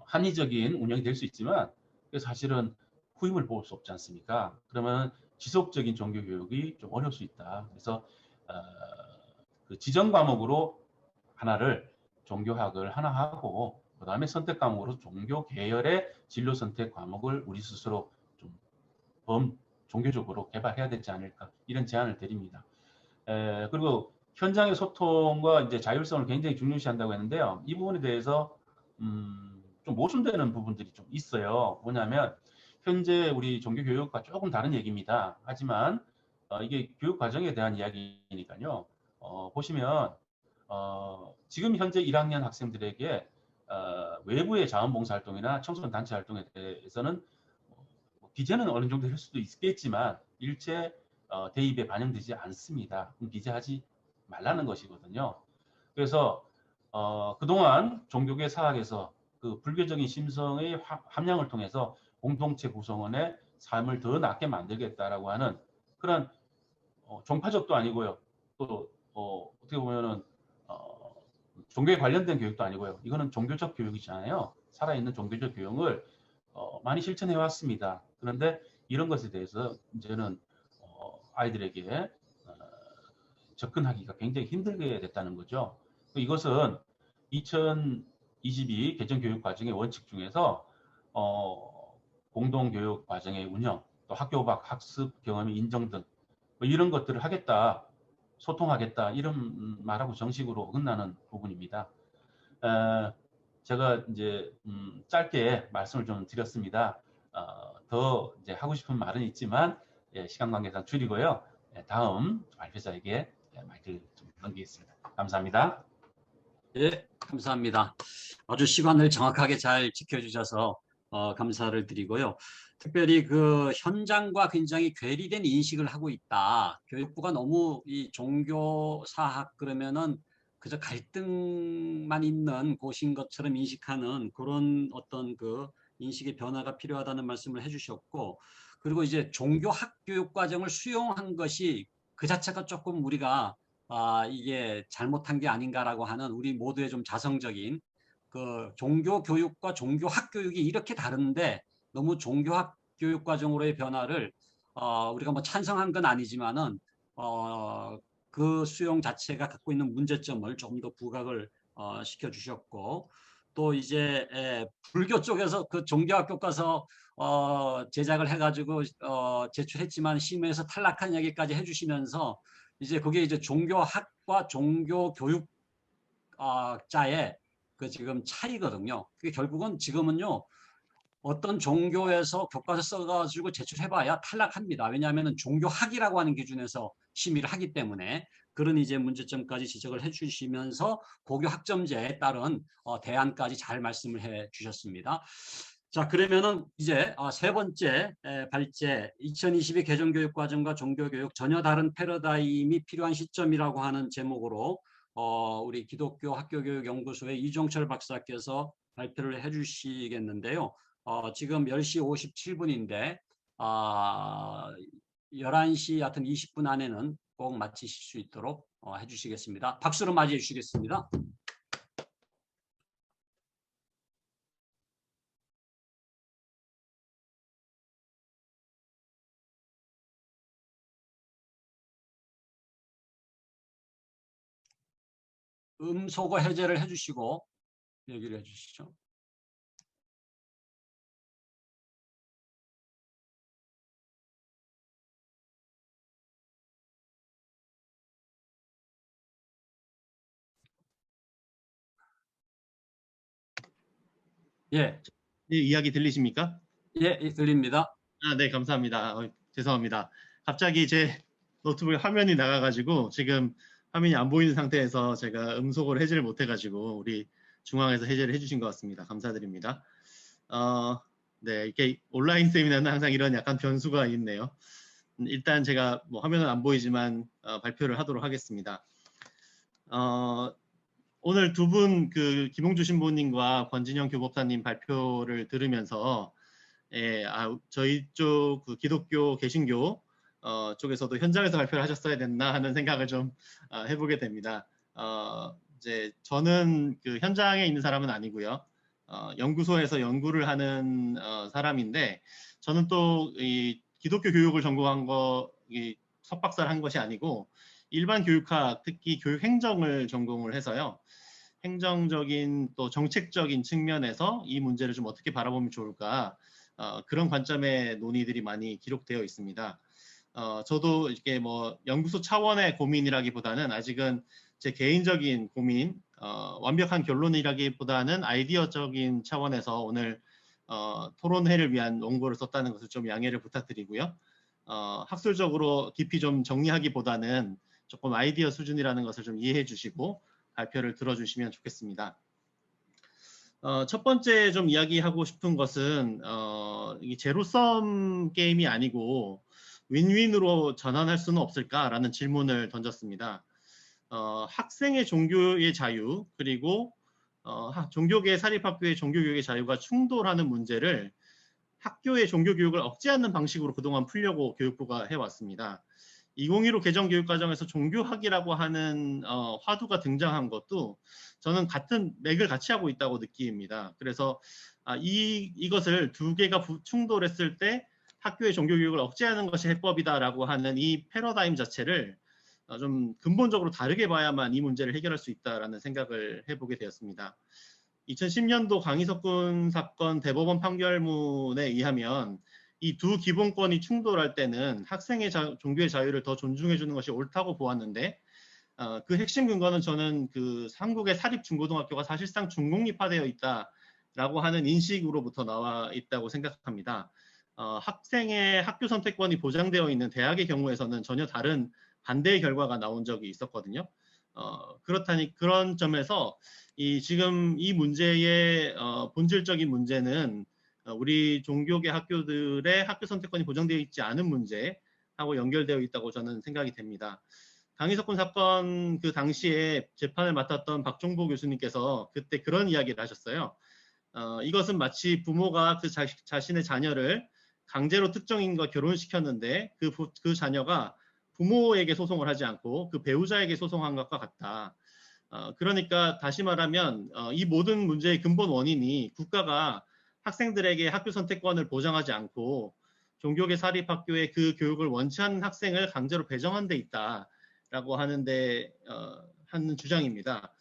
C: 합리적인 운영이 될 수 있지만 사실은 후임을 볼 수 없지 않습니까? 그러면 지속적인 종교 교육이 좀 어려울 수 있다. 그래서 그 지정 과목으로 하나를 종교학을 하나 하고 그 다음에 선택 과목으로 종교 계열의 진로 선택 과목을 우리 스스로 좀 종교적으로 개발해야 되지 않을까 이런 제안을 드립니다. 그리고 현장의 소통과 이제 자율성을 굉장히 중요시한다고 했는데요. 이 부분에 대해서 좀 모순되는 부분들이 좀 있어요. 뭐냐면 현재 우리 종교 교육과 조금 다른 얘기입니다. 하지만 이게 교육 과정에 대한 이야기니까요. 보시면 지금 현재 1학년 학생들에게 외부의 자원봉사활동이나 청소년 단체 활동에 대해서는 기재는 어느 정도 할 수도 있겠지만 일체 대입에 반영되지 않습니다. 그럼 기재하지 말라는 것이거든요. 그래서 그동안 종교계 사학에서 그 불교적인 심성의 함량을 통해서 공동체 구성원의 삶을 더 낫게 만들겠다라고 하는 그런 종파적도 아니고요. 또 어떻게 보면은 종교에 관련된 교육도 아니고요. 이거는 종교적 교육이잖아요. 살아있는 종교적 교육을 많이 실천해 왔습니다. 그런데 이런 것에 대해서 이제는 아이들에게 접근하기가 굉장히 힘들게 됐다는 거죠. 이것은 2022 개정교육과정의 원칙 중에서 공동교육 과정의 운영, 또 학교 밖 학습 경험의 인정 등 뭐 이런 것들을 하겠다, 소통하겠다 이런 말하고 정식으로 어긋나는 부분입니다. 제가 이제 짧게 말씀을 좀 드렸습니다. 더 이제 하고 싶은 말은 있지만 시간 관계상 줄이고요. 다음 발표자에게 마이크를 좀 넘기겠습니다. 감사합니다.
A: 예, 감사합니다. 아주 시간을 정확하게 잘 지켜주셔서 감사를 드리고요. 특별히 그 현장과 굉장히 괴리된 인식을 하고 있다. 교육부가 너무 이 종교사학 그러면은 그저 갈등만 있는 곳인 것처럼 인식하는 그런 어떤 그 인식의 변화가 필요하다는 말씀을 해주셨고, 그리고 이제 종교학 교육 과정을 수용한 것이 그 자체가 조금 우리가 이게 잘못한 게 아닌가라고 하는 우리 모두의 좀 자성적인 그 종교 교육과 종교학 교육이 이렇게 다른데 너무 종교학 교육 과정으로의 변화를 우리가 뭐 찬성한 건 아니지만은 그 수용 자체가 갖고 있는 문제점을 조금 더 부각을 시켜주셨고, 또 이제 불교 쪽에서 그 종교학 교과서 제작을 해가지고 제출했지만 심의에서 탈락한 얘기까지 해주시면서 이제 그게 이제 종교학과 종교교육자의 그 지금 차이거든요. 그게 결국은 지금은요, 어떤 종교에서 교과서 써가지고 제출해봐야 탈락합니다. 왜냐하면 종교학이라고 하는 기준에서 심의를 하기 때문에 그런 이제 문제점까지 지적을 해주시면서 고교 학점제에 따른 대안까지 잘 말씀을 해주셨습니다. 자, 그러면은 이제 세 번째 발제 2022 개정교육과정과 종교교육 전혀 다른 패러다임이 필요한 시점이라고 하는 제목으로 우리 기독교 학교교육연구소의 이종철 박사께서 발표를 해주시겠는데요. 지금 10시 57분인데 11시 하여튼 20분 안에는 꼭 마치실 수 있도록 해주시겠습니다. 박수로 맞이해 주시겠습니다. 음소거 해제를 해주시고 얘기를 해주시죠. 예,
D: 네, 이야기 들리십니까?
A: 예, 들립니다.
D: 네, 감사합니다. 죄송합니다. 갑자기 제 노트북 화면이 나가가지고 지금 화면이 안 보이는 상태에서 제가 음소거를 해제를 못해가지고 우리 중앙에서 해제를 해주신 것 같습니다. 감사드립니다. 네, 이렇게 온라인 세미나는 항상 이런 약간 변수가 있네요. 일단 제가 뭐 화면은 안 보이지만 발표를 하도록 하겠습니다. 오늘 두 분 그 김홍주 신부님과 권진영 교법사님 발표를 들으면서 저희 쪽 그 기독교 개신교 쪽에서도 현장에서 발표를 하셨어야 됐나 하는 생각을 좀 해보게 됩니다. 이제 저는 그 현장에 있는 사람은 아니고요. 연구소에서 연구를 하는 사람인데 저는 또 이 기독교 교육을 전공한 석박사를 한 것이 아니고 일반 교육학, 특히 교육행정을 전공을 해서요. 행정적인 또 정책적인 측면에서 이 문제를 좀 어떻게 바라보면 좋을까 그런 관점의 논의들이 많이 기록되어 있습니다. 저도 이렇게 뭐 연구소 차원의 고민이라기보다는 아직은 제 개인적인 고민, 완벽한 결론이라기보다는 아이디어적인 차원에서 오늘 토론회를 위한 원고를 썼다는 것을 좀 양해를 부탁드리고요. 학술적으로 깊이 좀 정리하기보다는 조금 아이디어 수준이라는 것을 좀 이해해 주시고 발표를 들어주시면 좋겠습니다. 첫 번째 좀 이야기하고 싶은 것은 이 제로섬 게임이 아니고 윈윈으로 전환할 수는 없을까라는 질문을 던졌습니다. 학생의 종교의 자유 그리고 종교계 사립학교의 종교교육의 자유가 충돌하는 문제를 학교의 종교교육을 억제하는 방식으로 그동안 풀려고 교육부가 해왔습니다. 2015 개정교육과정에서 종교학이라고 하는 화두가 등장한 것도 저는 같은 맥을 같이 하고 있다고 느낍니다. 그래서 이것을 두 개가 충돌했을 때 학교의 종교교육을 억제하는 것이 해법이다라고 하는 이 패러다임 자체를 좀 근본적으로 다르게 봐야만 이 문제를 해결할 수 있다라는 생각을 해보게 되었습니다. 2010년도 강희석군 사건 대법원 판결문에 의하면 이 두 기본권이 충돌할 때는 학생의 종교의 자유를 더 존중해 주는 것이 옳다고 보았는데 그 핵심 근거는 저는 그 한국의 사립 중고등학교가 사실상 중공립화되어 있다라고 하는 인식으로부터 나와 있다고 생각합니다. 학생의 학교 선택권이 보장되어 있는 대학의 경우에서는 전혀 다른 반대의 결과가 나온 적이 있었거든요. 그렇다니 그런 점에서 지금 이 문제의 본질적인 문제는 우리 종교계 학교들의 학교 선택권이 보장되어 있지 않은 문제하고 연결되어 있다고 저는 생각이 됩니다. 강희석군 사건 그 당시에 재판을 맡았던 박종보 교수님께서 그때 그런 이야기를 하셨어요. 이것은 마치 부모가 그 자신의 자녀를 강제로 특정인과 결혼시켰는데 그 자녀가 부모에게 소송을 하지 않고 그 배우자에게 소송한 것과 같다. 그러니까 다시 말하면 이 모든 문제의 근본 원인이 국가가 학생들에게 학교 선택권을 보장하지 않고 종교계 사립학교의 그 교육을 원치 않는 학생을 강제로 배정한 데 있다라고 하는데 하는 주장입니다.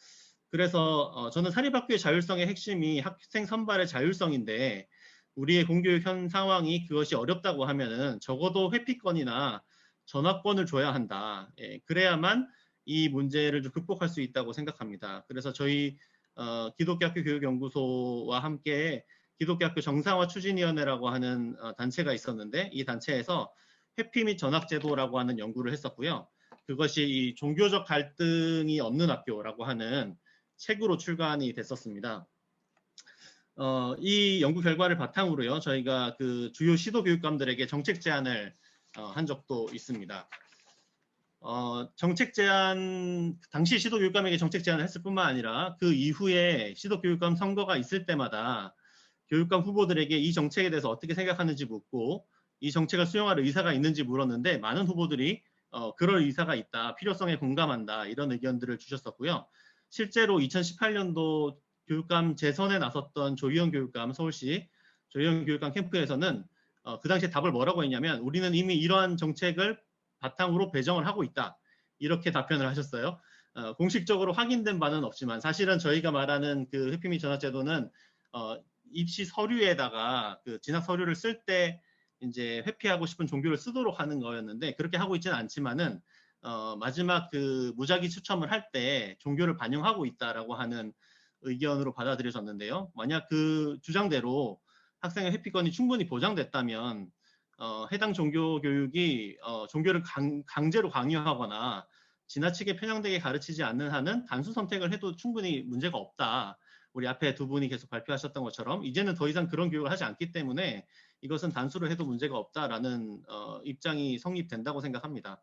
D: 그래서 저는 사립학교의 자율성의 핵심이 학생 선발의 자율성인데 우리의 공교육 현 상황이 그것이 어렵다고 하면은 적어도 회피권이나 전화권을 줘야 한다. 그래야만 이 문제를 좀 극복할 수 있다고 생각합니다. 그래서 저희 기독교학교 교육연구소와 함께 기독교학교 정상화 추진위원회라고 하는 단체가 있었는데 이 단체에서 회피 및 전학제도라고 하는 연구를 했었고요. 그것이 이 종교적 갈등이 없는 학교라고 하는 책으로 출간이 됐었습니다. 이 연구 결과를 바탕으로요, 저희가 그 주요 시도 교육감들에게 정책 제안을 한 적도 있습니다. 정책 제안, 당시 시도 교육감에게 정책 제안을 했을 뿐만 아니라 그 이후에 시도 교육감 선거가 있을 때마다 교육감 후보들에게 이 정책에 대해서 어떻게 생각하는지 묻고 이 정책을 수용할 의사가 있는지 물었는데 많은 후보들이 그럴 의사가 있다, 필요성에 공감한다 이런 의견들을 주셨었고요. 실제로 2018년도 교육감 재선에 나섰던 조희영 교육감, 서울시 조희영 교육감 캠프에서는 그 당시에 답을 뭐라고 했냐면 우리는 이미 이러한 정책을 바탕으로 배정을 하고 있다. 이렇게 답변을 하셨어요. 공식적으로 확인된 바는 없지만 사실은 저희가 말하는 그 회피 및 전학제도는 입시 서류에다가 그 진학 서류를 쓸 때 이제 회피하고 싶은 종교를 쓰도록 하는 거였는데 그렇게 하고 있지는 않지만은 마지막 그 무작위 추첨을 할 때 종교를 반영하고 있다라고 하는 의견으로 받아들여졌는데요. 만약 그 주장대로 학생의 회피권이 충분히 보장됐다면 해당 종교 교육이 종교를 강제로 강요하거나 지나치게 편향되게 가르치지 않는 한은 단수 선택을 해도 충분히 문제가 없다. 우리 앞에 두 분이 계속 발표하셨던 것처럼 이제는 더 이상 그런 교육을 하지 않기 때문에 이것은 단수로 해도 문제가 없다라는 입장이 성립된다고 생각합니다.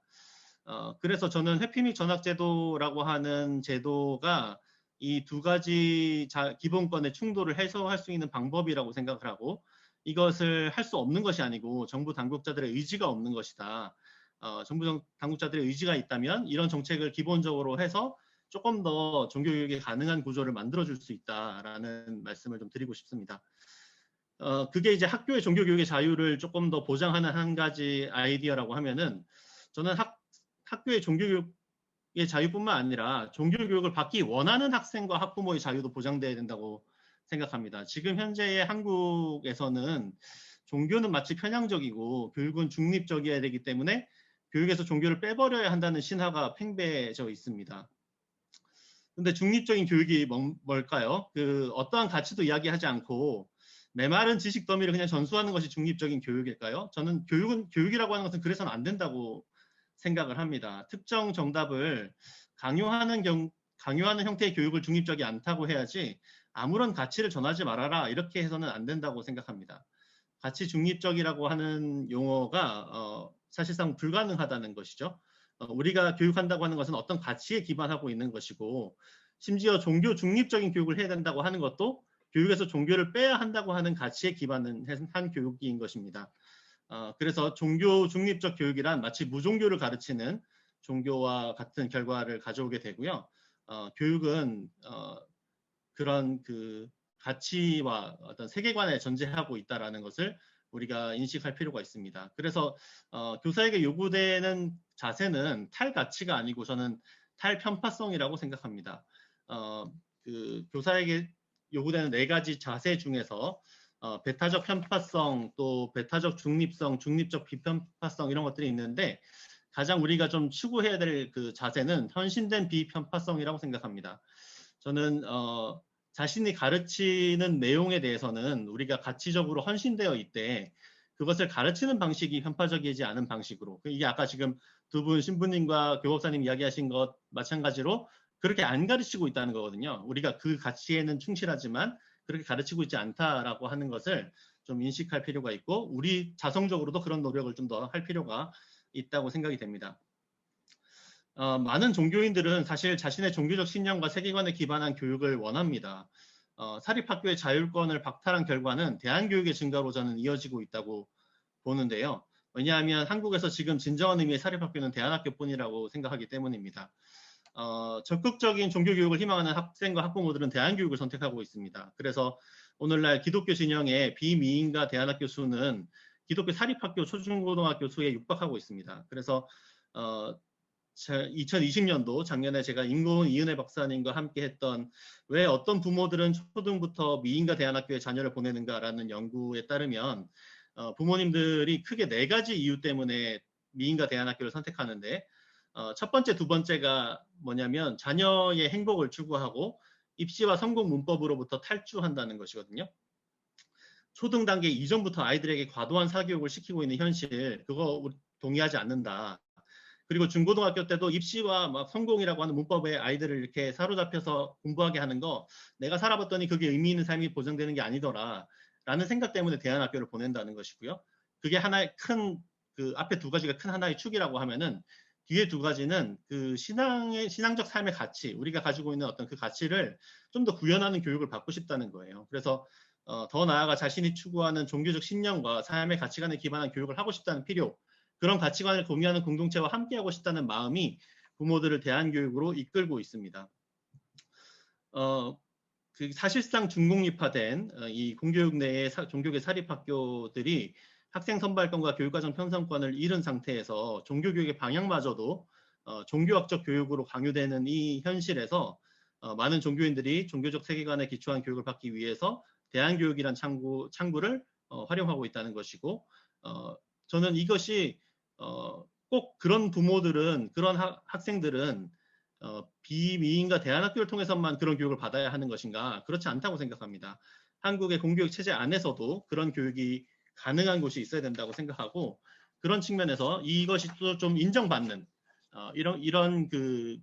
D: 그래서 저는 회피 및 전학제도라고 하는 제도가 이 두 가지 기본권의 충돌을 해소할 수 있는 방법이라고 생각을 하고 이것을 할 수 없는 것이 아니고 정부 당국자들의 의지가 없는 것이다. 정부 당국자들의 의지가 있다면 이런 정책을 기본적으로 해서 조금 더 종교교육이 가능한 구조를 만들어줄 수 있다라는 말씀을 좀 드리고 싶습니다. 그게 이제 학교의 종교교육의 자유를 조금 더 보장하는 한 가지 아이디어라고 하면은 저는 학교의 종교교육의 자유뿐만 아니라 종교교육을 받기 원하는 학생과 학부모의 자유도 보장돼야 된다고 생각합니다. 지금 현재의 한국에서는 종교는 마치 편향적이고 교육은 중립적이어야 되기 때문에 교육에서 종교를 빼버려야 한다는 신화가 팽배해져 있습니다. 근데 중립적인 교육이 뭘까요? 그 어떠한 가치도 이야기하지 않고 메마른 지식 더미를 그냥 전수하는 것이 중립적인 교육일까요? 저는 교육이라고 하는 것은 그래서는 안 된다고 생각을 합니다. 특정 정답을 강요하는 형태의 교육을 중립적이 않다고 해야지 아무런 가치를 전하지 말아라 이렇게 해서는 안 된다고 생각합니다. 가치 중립적이라고 하는 용어가 사실상 불가능하다는 것이죠. 우리가 교육한다고 하는 것은 어떤 가치에 기반하고 있는 것이고 심지어 종교 중립적인 교육을 해야 된다고 하는 것도 교육에서 종교를 빼야 한다고 하는 가치에 기반한 교육인 것입니다. 그래서 종교 중립적 교육이란 마치 무종교를 가르치는 종교와 같은 결과를 가져오게 되고요. 교육은 그런 그 가치와 어떤 세계관에 전제하고 있다라는 것을 우리가 인식할 필요가 있습니다. 그래서 교사에게 요구되는 자세는 탈가치가 아니고 저는 탈편파성이라고 생각합니다. 그 교사에게 요구되는 4가지 자세 중에서 배타적 편파성, 또 배타적 중립성, 중립적 비편파성 이런 것들이 있는데 가장 우리가 좀 추구해야 될 그 자세는 헌신된 비편파성이라고 생각합니다. 저는 자신이 가르치는 내용에 대해서는 우리가 가치적으로 헌신되어 있대 그것을 가르치는 방식이 편파적이지 않은 방식으로 이게 아까 지금 두 분 신부님과 교법사님 이야기하신 것 마찬가지로 그렇게 안 가르치고 있다는 거거든요. 우리가 그 가치에는 충실하지만 그렇게 가르치고 있지 않다라고 하는 것을 좀 인식할 필요가 있고 우리 자성적으로도 그런 노력을 좀 더 할 필요가 있다고 생각이 됩니다. 많은 종교인들은 사실 자신의 종교적 신념과 세계관에 기반한 교육을 원합니다. 사립학교의 자율권을 박탈한 결과는 대안교육의 증가로 저는 이어지고 있다고 보는데요. 왜냐하면 한국에서 지금 진정한 의미의 사립학교는 대안학교뿐이라고 생각하기 때문입니다. 적극적인 종교교육을 희망하는 학생과 학부모들은 대안교육을 선택하고 있습니다. 그래서 오늘날 기독교 진영의 비미인가 대안학교 수는 기독교 사립학교 초중고등학교 수에 육박하고 있습니다. 그래서 2020년도 작년에 제가 임고은 이은혜 박사님과 함께 했던 왜 어떤 부모들은 초등부터 미인가 대안학교에 자녀를 보내는가라는 연구에 따르면 부모님들이 크게 4가지 이유 때문에 미인가 대안학교를 선택하는데 첫 번째, 두 번째가 뭐냐면 자녀의 행복을 추구하고 입시와 성공 문법으로부터 탈주한다는 것이거든요. 초등 단계 이전부터 아이들에게 과도한 사교육을 시키고 있는 현실, 그거 동의하지 않는다. 그리고 중고등학교 때도 입시와 막 성공이라고 하는 문법에 아이들을 이렇게 사로잡혀서 공부하게 하는 거 내가 살아봤더니 그게 의미 있는 삶이 보장되는 게 아니더라 라는 생각 때문에 대안학교를 보낸다는 것이고요. 그게 하나의 그 앞에 2가지가 큰 하나의 축이라고 하면은 뒤에 2가지는 그 신앙적 삶의 가치, 우리가 가지고 있는 어떤 그 가치를 좀 더 구현하는 교육을 받고 싶다는 거예요. 그래서 더 나아가 자신이 추구하는 종교적 신념과 삶의 가치관에 기반한 교육을 하고 싶다는 필요, 그런 가치관을 공유하는 공동체와 함께하고 싶다는 마음이 부모들을 대안교육으로 이끌고 있습니다. 그 사실상 준공립화된 이 공교육 내의 종교계 사립학교들이 학생 선발권과 교육과정 편성권을 잃은 상태에서 종교교육의 방향마저도 종교학적 교육으로 강요되는 이 현실에서 많은 종교인들이 종교적 세계관에 기초한 교육을 받기 위해서 대안교육이란 창구를 활용하고 있다는 것이고 저는 이것이 꼭 그런 부모들은 그런 학생들은 비미인가 대안학교를 통해서만 그런 교육을 받아야 하는 것인가? 그렇지 않다고 생각합니다. 한국의 공교육 체제 안에서도 그런 교육이 가능한 곳이 있어야 된다고 생각하고 그런 측면에서 이것이 또 좀 인정받는 이런 그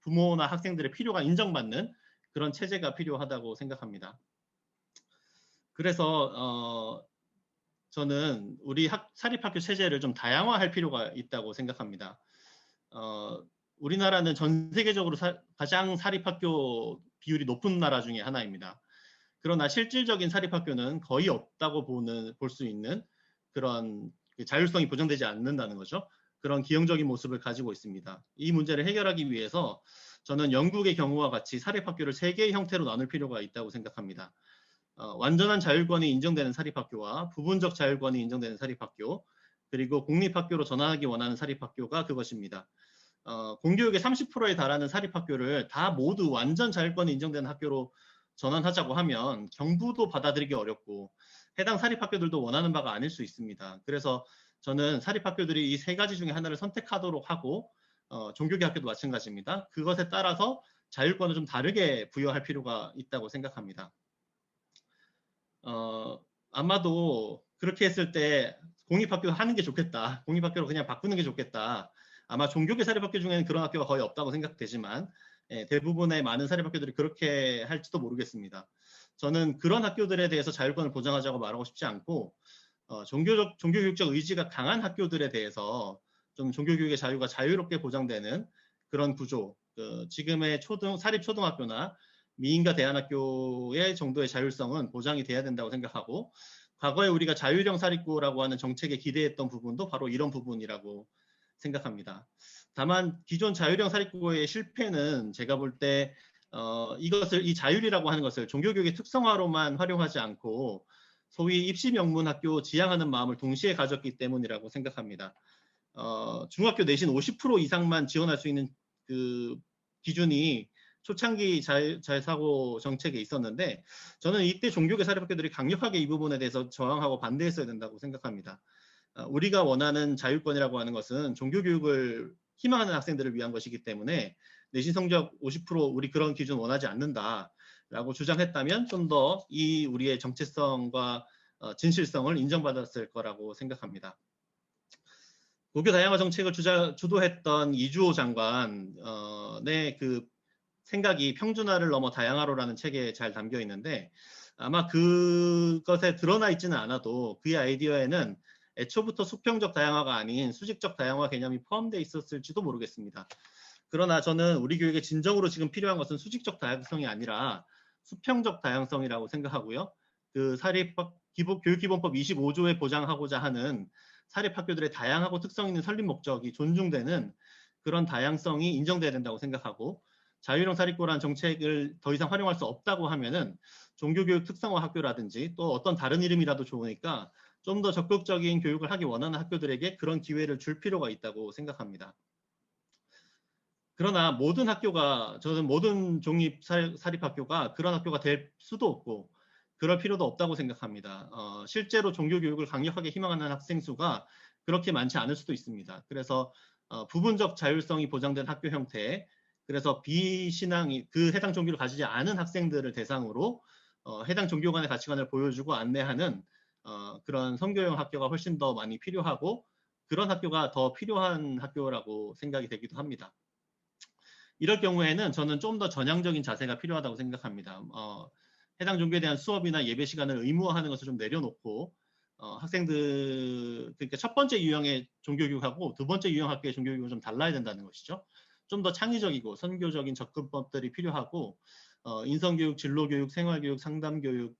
D: 부모나 학생들의 필요가 인정받는 그런 체제가 필요하다고 생각합니다. 그래서 저는 우리 사립학교 체제를 좀 다양화할 필요가 있다고 생각합니다. 우리나라는 전 세계적으로 가장 사립학교 비율이 높은 나라 중에 하나입니다. 그러나 실질적인 사립학교는 거의 없다고 볼 수 있는 그런 자율성이 보장되지 않는다는 거죠. 그런 기형적인 모습을 가지고 있습니다. 이 문제를 해결하기 위해서 저는 영국의 경우와 같이 사립학교를 3개의 형태로 나눌 필요가 있다고 생각합니다. 완전한 자율권이 인정되는 사립학교와 부분적 자율권이 인정되는 사립학교, 그리고 공립학교로 전환하기 원하는 사립학교가 그것입니다. 공교육의 30%에 달하는 사립학교를 다 모두 완전 자율권이 인정되는 학교로 전환하자고 하면 경부도 받아들이기 어렵고 해당 사립학교들도 원하는 바가 아닐 수 있습니다. 그래서 저는 사립학교들이 이 3가지 중에 하나를 선택하도록 하고 종교계 학교도 마찬가지입니다. 그것에 따라서 자율권을 좀 다르게 부여할 필요가 있다고 생각합니다. 아마도 그렇게 했을 때 공립학교 하는 게 좋겠다. 공립학교로 그냥 바꾸는 게 좋겠다. 아마 종교계 사립학교 중에는 그런 학교가 거의 없다고 생각되지만 대부분의 많은 사립학교들이 그렇게 할지도 모르겠습니다. 저는 그런 학교들에 대해서 자율권을 보장하자고 말하고 싶지 않고 종교교육적 의지가 강한 학교들에 대해서 좀 종교교육의 자유가 자유롭게 보장되는 그런 구조, 지금의 사립초등학교나 미인가 대안학교의 정도의 자율성은 보장이 돼야 된다고 생각하고, 과거에 우리가 자율형 사립고라고 하는 정책에 기대했던 부분도 바로 이런 부분이라고 생각합니다. 다만 기존 자율형 사립고의 실패는 제가 볼 때 이 자율이라고 하는 것을 종교교육의 특성화로만 활용하지 않고 소위 입시명문학교 지향하는 마음을 동시에 가졌기 때문이라고 생각합니다. 중학교 내신 50% 이상만 지원할 수 있는 그 기준이 초창기 자율사고 정책에 있었는데, 저는 이때 종교계 사립학교들이 강력하게 이 부분에 대해서 저항하고 반대했어야 된다고 생각합니다. 우리가 원하는 자율권이라고 하는 것은 종교교육을 희망하는 학생들을 위한 것이기 때문에 내신 성적 50% 우리 그런 기준 원하지 않는다라고 주장했다면 좀 더 이 우리의 정체성과 진실성을 인정받았을 거라고 생각합니다. 고교 다양화 정책을 주도했던 이주호 장관의 그 생각이 평준화를 넘어 다양화로라는 책에 잘 담겨 있는데, 아마 그것에 드러나 있지는 않아도 그의 아이디어에는 애초부터 수평적 다양화가 아닌 수직적 다양화 개념이 포함되어 있었을지도 모르겠습니다. 그러나 저는 우리 교육에 진정으로 지금 필요한 것은 수직적 다양성이 아니라 수평적 다양성이라고 생각하고요. 그 교육기본법 25조에 보장하고자 하는 사립학교들의 다양하고 특성 있는 설립 목적이 존중되는 그런 다양성이 인정돼야 된다고 생각하고, 자율형 사립고라는 정책을 더 이상 활용할 수 없다고 하면은 종교교육 특성화 학교라든지 또 어떤 다른 이름이라도 좋으니까 좀 더 적극적인 교육을 하기 원하는 학교들에게 그런 기회를 줄 필요가 있다고 생각합니다. 그러나 저는 모든 종립 사립학교가 그런 학교가 될 수도 없고 그럴 필요도 없다고 생각합니다. 실제로 종교교육을 강력하게 희망하는 학생 수가 그렇게 많지 않을 수도 있습니다. 그래서 부분적 자율성이 보장된 학교 형태, 그래서 비신앙이 해당 종교를 가지지 않은 학생들을 대상으로 해당 종교 간의 가치관을 보여주고 안내하는 그런 선교형 학교가 훨씬 더 많이 필요하고, 그런 학교가 더 필요한 학교라고 생각이 되기도 합니다. 이럴 경우에는 저는 좀 더 전향적인 자세가 필요하다고 생각합니다. 해당 종교에 대한 수업이나 예배 시간을 의무화하는 것을 좀 내려놓고 그러니까 첫 번째 유형의 종교교육하고 두 번째 유형 학교의 종교교육은 좀 달라야 된다는 것이죠. 좀 더 창의적이고 선교적인 접근법들이 필요하고 인성교육, 진로교육, 생활교육, 상담교육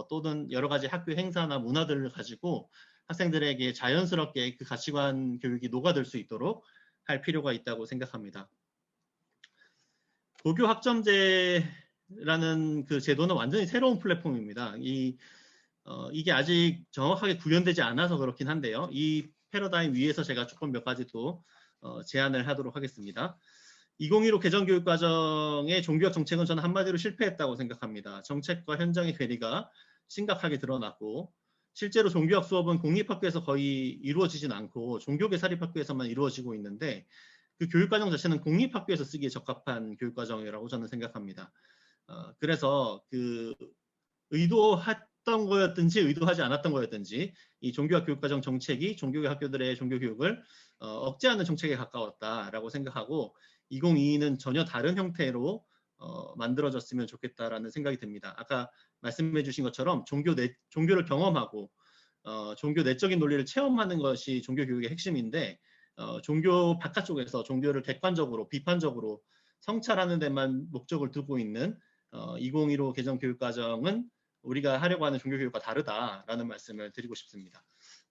D: 또는 여러 가지 학교 행사나 문화들을 가지고 학생들에게 자연스럽게 그 가치관 교육이 녹아들 수 있도록 할 필요가 있다고 생각합니다. 고교 학점제라는 그 제도는 완전히 새로운 플랫폼입니다. 이게 아직 정확하게 구현되지 않아서 그렇긴 한데요. 이 패러다임 위에서 제가 조금 몇 가지 또 제안을 하도록 하겠습니다. 2015 개정교육과정의 종교학 정책은 저는 한마디로 실패했다고 생각합니다. 정책과 현장의 괴리가 심각하게 드러났고, 실제로 종교학 수업은 공립학교에서 거의 이루어지진 않고 종교계 사립학교에서만 이루어지고 있는데, 그 교육과정 자체는 공립학교에서 쓰기에 적합한 교육과정이라고 저는 생각합니다. 그래서 의도했던 거였든지 의도하지 않았던 거였든지 이 종교학 교육과정 정책이 종교계 학교들의 종교교육을 억제하는 정책에 가까웠다라고 생각하고, 2022는 전혀 다른 형태로 만들어졌으면 좋겠다라는 생각이 듭니다. 아까 말씀해 주신 것처럼 종교를 경험하고 종교 내적인 논리를 체험하는 것이 종교교육의 핵심인데, 종교 바깥쪽에서 종교를 객관적으로 비판적으로 성찰하는 데만 목적을 두고 있는 2015 개정 교육과정은 우리가 하려고 하는 종교교육과 다르다라는 말씀을 드리고 싶습니다.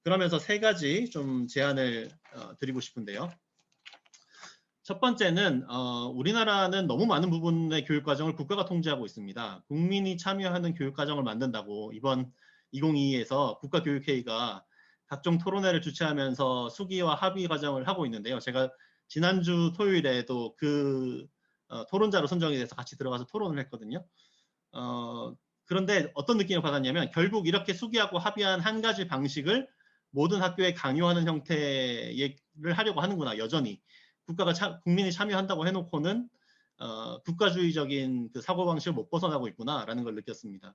D: 그러면서 세 가지 좀 제안을 드리고 싶은데요. 첫 번째는 우리나라는 너무 많은 부분의 교육과정을 국가가 통제하고 있습니다. 국민이 참여하는 교육과정을 만든다고 이번 2022에서 국가교육회의가 각종 토론회를 주최하면서 수기와 합의 과정을 하고 있는데요. 제가 지난주 토요일에도 그 토론자로 선정이 돼서 같이 들어가서 토론을 했거든요. 그런데 어떤 느낌을 받았냐면, 결국 이렇게 수기하고 합의한 한 가지 방식을 모든 학교에 강요하는 형태를 하려고 하는구나. 여전히 국민이 참여한다고 해놓고는 국가주의적인 그 사고방식을 못 벗어나고 있구나라는 걸 느꼈습니다.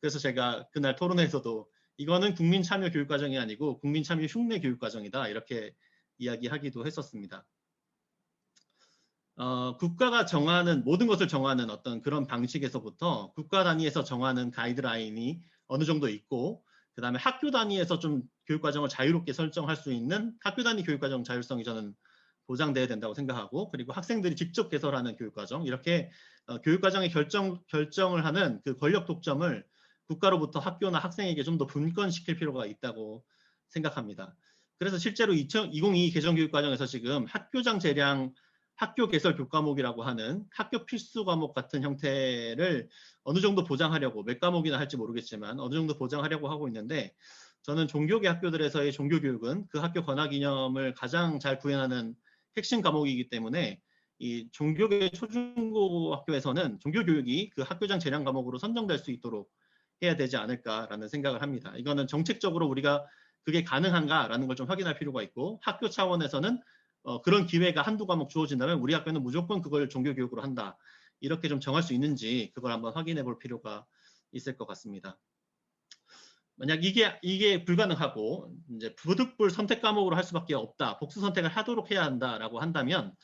D: 그래서 제가 그날 토론회에서도 이거는 국민 참여 교육 과정이 아니고 국민 참여 흉내 교육 과정이다. 이렇게 이야기하기도 했었습니다. 국가가 정하는 모든 것을 정하는 어떤 그런 방식에서부터 국가 단위에서 정하는 가이드라인이 어느 정도 있고, 그 다음에 학교 단위에서 좀 교육과정을 자유롭게 설정할 수 있는 학교 단위 교육과정 자율성이 저는 보장돼야 된다고 생각하고, 그리고 학생들이 직접 개설하는 교육과정, 이렇게 교육과정의 결정을 하는 그 권력 독점을 국가로부터 학교나 학생에게 좀 더 분권시킬 필요가 있다고 생각합니다. 그래서 실제로 2022 개정교육과정에서 지금 학교장 재량 학교 개설 교과목이라고 하는 학교 필수 과목 같은 형태를 어느 정도 보장하려고, 몇 과목이나 할지 모르겠지만 어느 정도 보장하려고 하고 있는데, 저는 종교계 학교들에서의 종교교육은 그 학교 권학 이념을 가장 잘 구현하는 핵심 과목이기 때문에 이 종교계 초중고 학교에서는 종교교육이 그 학교장 재량 과목으로 선정될 수 있도록 해야 되지 않을까라는 생각을 합니다. 이거는 정책적으로 우리가 그게 가능한가라는 걸 좀 확인할 필요가 있고, 학교 차원에서는 그런 기회가 한두 과목 주어진다면 우리 학교는 무조건 그걸 종교교육으로 한다. 이렇게 좀 정할 수 있는지 그걸 한번 확인해 볼 필요가 있을 것 같습니다. 만약 이게 불가능하고 이제 부득불 선택 과목으로 할 수밖에 없다. 복수 선택을 하도록 해야 한다라고 한다면,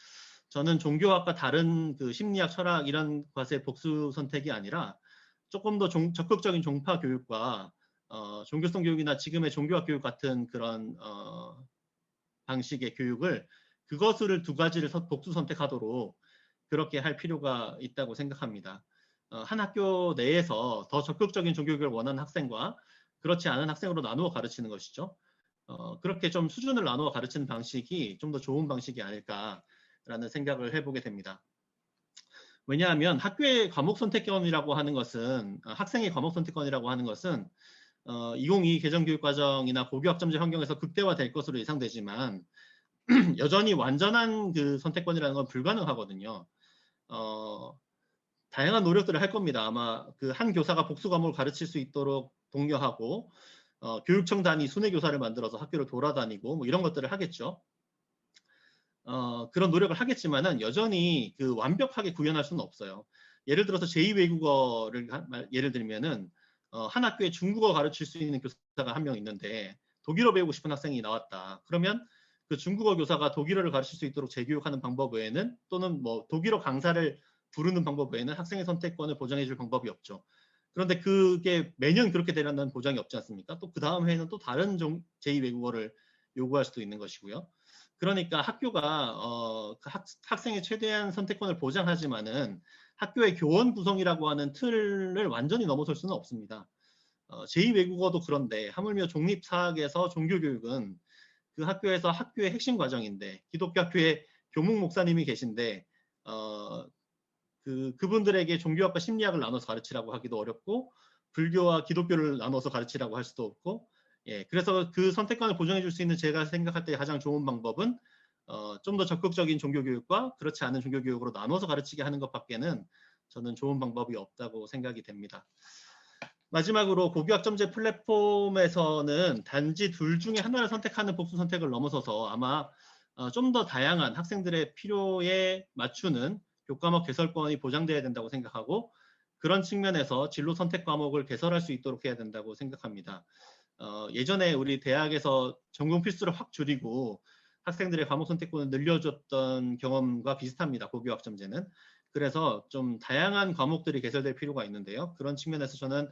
D: 저는 종교학과 다른 그 심리학, 철학 이런 것의 복수 선택이 아니라 조금 더 적극적인 종파 교육과 종교성 교육이나 지금의 종교학 교육 같은 그런 방식의 교육을, 그것을 두 가지를 복수 선택하도록 그렇게 할 필요가 있다고 생각합니다. 한 학교 내에서 더 적극적인 종교교육을 원하는 학생과 그렇지 않은 학생으로 나누어 가르치는 것이죠. 그렇게 좀 수준을 나누어 가르치는 방식이 좀 더 좋은 방식이 아닐까라는 생각을 해보게 됩니다. 왜냐하면 학교의 과목 선택권이라고 하는 것은, 학생의 과목 선택권이라고 하는 것은 2022 개정교육과정이나 고교학점제 환경에서 극대화될 것으로 예상되지만 여전히 완전한 그 선택권이라는 건 불가능하거든요. 다양한 노력들을 할 겁니다. 아마 그 한 교사가 복수 과목을 가르칠 수 있도록 독려하고, 교육청 단위 순회 교사를 만들어서 학교를 돌아다니고 뭐 이런 것들을 하겠죠. 그런 노력을 하겠지만은 여전히 그 완벽하게 구현할 수는 없어요. 예를 들어서 제2외국어를 예를 들면은 한 학교에 중국어 가르칠 수 있는 교사가 한 명 있는데 독일어 배우고 싶은 학생이 나왔다. 그러면 그 중국어 교사가 독일어를 가르칠 수 있도록 재교육하는 방법 외에는, 또는 뭐 독일어 강사를 부르는 방법 외에는 학생의 선택권을 보장해 줄 방법이 없죠. 그런데 그게 매년 그렇게 되려는 보장이 없지 않습니까? 또 그 다음 해에는 또 다른 제2외국어를 요구할 수도 있는 것이고요. 그러니까 학교가 그 학생의 최대한 선택권을 보장하지만은 학교의 교원 구성이라고 하는 틀을 완전히 넘어설 수는 없습니다. 제2외국어도 그런데 하물며 종립사학에서 종교교육은 그 학교에서 학교의 핵심 과정인데, 기독교 학교에 교목 목사님이 계신데 그분들에게 종교학과 심리학을 나눠서 가르치라고 하기도 어렵고, 불교와 기독교를 나눠서 가르치라고 할 수도 없고, 그래서 그 선택권을 보장해 줄 수 있는 제가 생각할 때 가장 좋은 방법은 좀 더 적극적인 종교교육과 그렇지 않은 종교교육으로 나눠서 가르치게 하는 것밖에는 저는 좋은 방법이 없다고 생각이 됩니다. 마지막으로 고교학점제 플랫폼에서는 단지 둘 중에 하나를 선택하는 복수 선택을 넘어서서 아마 좀 더 다양한 학생들의 필요에 맞추는 교과목 개설권이 보장돼야 된다고 생각하고, 그런 측면에서 진로 선택 과목을 개설할 수 있도록 해야 된다고 생각합니다. 예전에 우리 대학에서 전공 필수를 확 줄이고 학생들의 과목 선택권을 늘려줬던 경험과 비슷합니다. 고교학점제는. 그래서 좀 다양한 과목들이 개설될 필요가 있는데요. 그런 측면에서 저는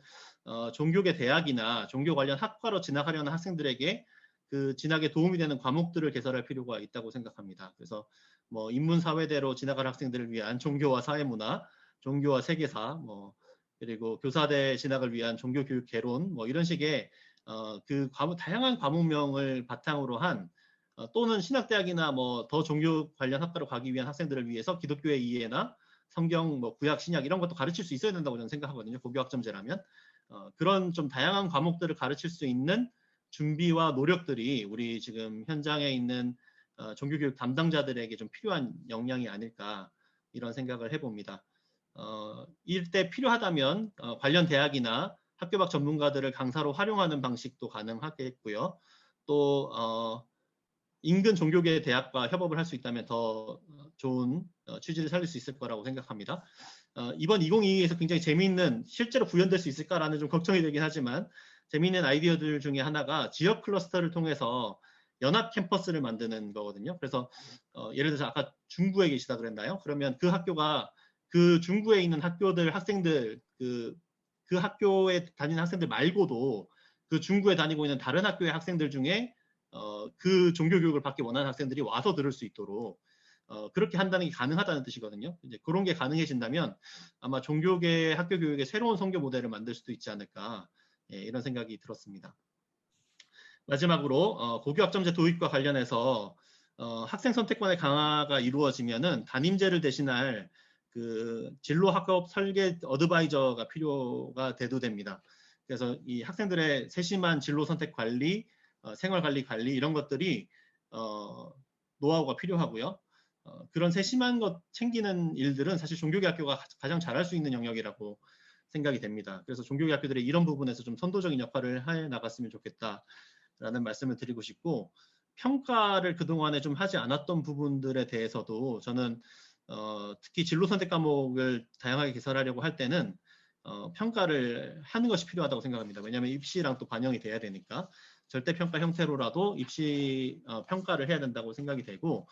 D: 종교계 대학이나 종교 관련 학과로 진학하려는 학생들에게 그 진학에 도움이 되는 과목들을 개설할 필요가 있다고 생각합니다. 그래서 뭐 인문사회대로 진학할 학생들을 위한 종교와 사회문화, 종교와 세계사, 뭐 그리고 교사대 진학을 위한 종교교육 개론, 뭐 이런 식의 그 다양한 과목명을 바탕으로 한 또는 신학대학이나 뭐 더 종교 관련 학과로 가기 위한 학생들을 위해서 기독교의 이해나 성경, 뭐 구약, 신약 이런 것도 가르칠 수 있어야 된다고 저는 생각하거든요. 고교학점제라면. 그런 좀 다양한 과목들을 가르칠 수 있는 준비와 노력들이 우리 지금 현장에 있는 종교교육 담당자들에게 좀 필요한 역량이 아닐까, 이런 생각을 해봅니다. 이때 필요하다면 관련 대학이나 학교 밖 전문가들을 강사로 활용하는 방식도 가능하겠고요. 또 인근 종교계 대학과 협업을 할 수 있다면 더 좋은 취지를 살릴 수 있을 거라고 생각합니다. 이번 2022에서 굉장히 재미있는, 실제로 구현될 수 있을까라는 좀 걱정이 되긴 하지만 재미있는 아이디어들 중에 하나가 지역 클러스터를 통해서 연합 캠퍼스를 만드는 거거든요. 그래서 예를 들어서 아까 중구에 계시다 그랬나요? 그러면 그 학교가 그 중구에 있는 학교들 학생들 그 학교에 다니는 학생들 말고도 그 중구에 다니고 있는 다른 학교의 학생들 중에 그 종교 교육을 받기 원하는 학생들이 와서 들을 수 있도록 그렇게 한다는 게 가능하다는 뜻이거든요. 이제 그런 게 가능해진다면 아마 종교계 학교 교육의 새로운 선교 모델을 만들 수도 있지 않을까, 예, 이런 생각이 들었습니다. 마지막으로 고교학점제 도입과 관련해서 학생 선택권의 강화가 이루어지면은 담임제를 대신할 그 진로 학업 설계 어드바이저가 필요가 대두됩니다. 그래서 이 학생들의 세심한 진로 선택 관리, 생활 관리 이런 것들이 노하우가 필요하고요. 그런 세심한 것 챙기는 일들은 사실 종교계 학교가 가장 잘할 수 있는 영역이라고 생각이 됩니다. 그래서 종교계 학교들이 이런 부분에서 좀 선도적인 역할을 해 나갔으면 좋겠다라는 말씀을 드리고 싶고, 평가를 그동안에 좀 하지 않았던 부분들에 대해서도 저는 특히 진로 선택 과목을 다양하게 개설하려고 할 때는 평가를 하는 것이 필요하다고 생각합니다. 왜냐하면 입시랑 또 반영이 돼야 되니까 절대평가 형태로라도 입시 평가를 해야 된다고 생각이 되고,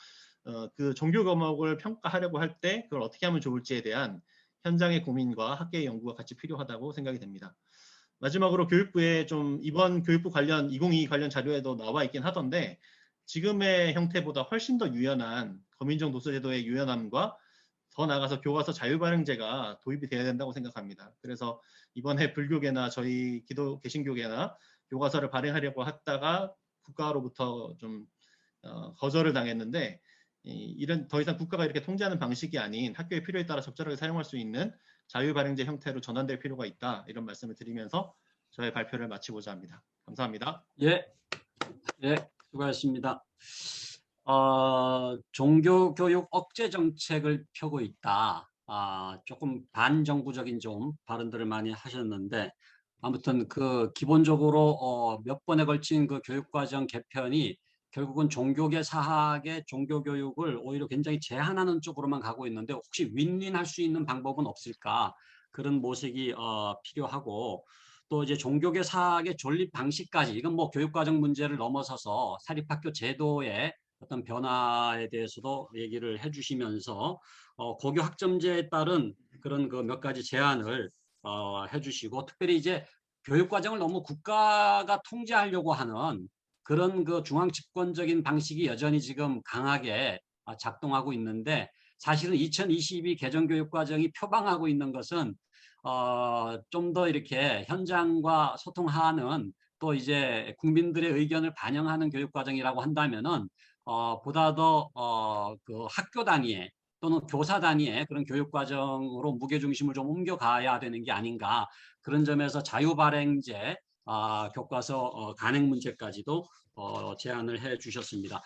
D: 그 종교 과목을 평가하려고 할 때 그걸 어떻게 하면 좋을지에 대한 현장의 고민과 학계의 연구가 같이 필요하다고 생각이 됩니다. 마지막으로 교육부에 좀 이번 교육부 관련 2022 관련 자료에도 나와 있긴 하던데, 지금의 형태보다 훨씬 더 유연한 검인정 도서제도의 유연함과 더 나아가서 교과서 자유발행제가 도입이 돼야 된다고 생각합니다. 그래서 이번에 불교계나 저희 개신교계나 교과서를 발행하려고 했다가 국가로부터 좀 거절을 당했는데, 이런 더 이상 국가가 이렇게 통제하는 방식이 아닌 학교의 필요에 따라 적절하게 사용할 수 있는 자유발행제 형태로 전환될 필요가 있다, 이런 말씀을 드리면서 저의 발표를 마치고자 합니다. 감사합니다.
A: 예, 예, 수고하셨습니다. 종교교육 억제 정책을 펴고 있다. 조금 반정부적인 좀 발언들을 많이 하셨는데, 아무튼 그 기본적으로 몇 번에 걸친 그 교육과정 개편이 결국은 종교계 사학의 종교교육을 오히려 굉장히 제한하는 쪽으로만 가고 있는데, 혹시 윈윈할 수 있는 방법은 없을까? 그런 모색이 필요하고, 또 이제 종교계 사학의 존립 방식까지, 이건 뭐 교육과정 문제를 넘어서서 사립학교 제도의 어떤 변화에 대해서도 얘기를 해주시면서 고교 학점제에 따른 그런 그 몇 가지 제안을 해주시고, 특별히 이제 교육과정을 너무 국가가 통제하려고 하는 그런 그 중앙 집권적인 방식이 여전히 지금 강하게 작동하고 있는데, 사실은 2022 개정교육과정이 표방하고 있는 것은 좀 더 이렇게 현장과 소통하는, 또 이제 국민들의 의견을 반영하는 교육과정이라고 한다면은 보다 더 그 학교 단위의 또는 교사 단위의 그런 교육과정으로 무게중심을 좀 옮겨가야 되는 게 아닌가, 그런 점에서 자유발행제 교과서 간행 문제까지도 제안을 해 주셨습니다.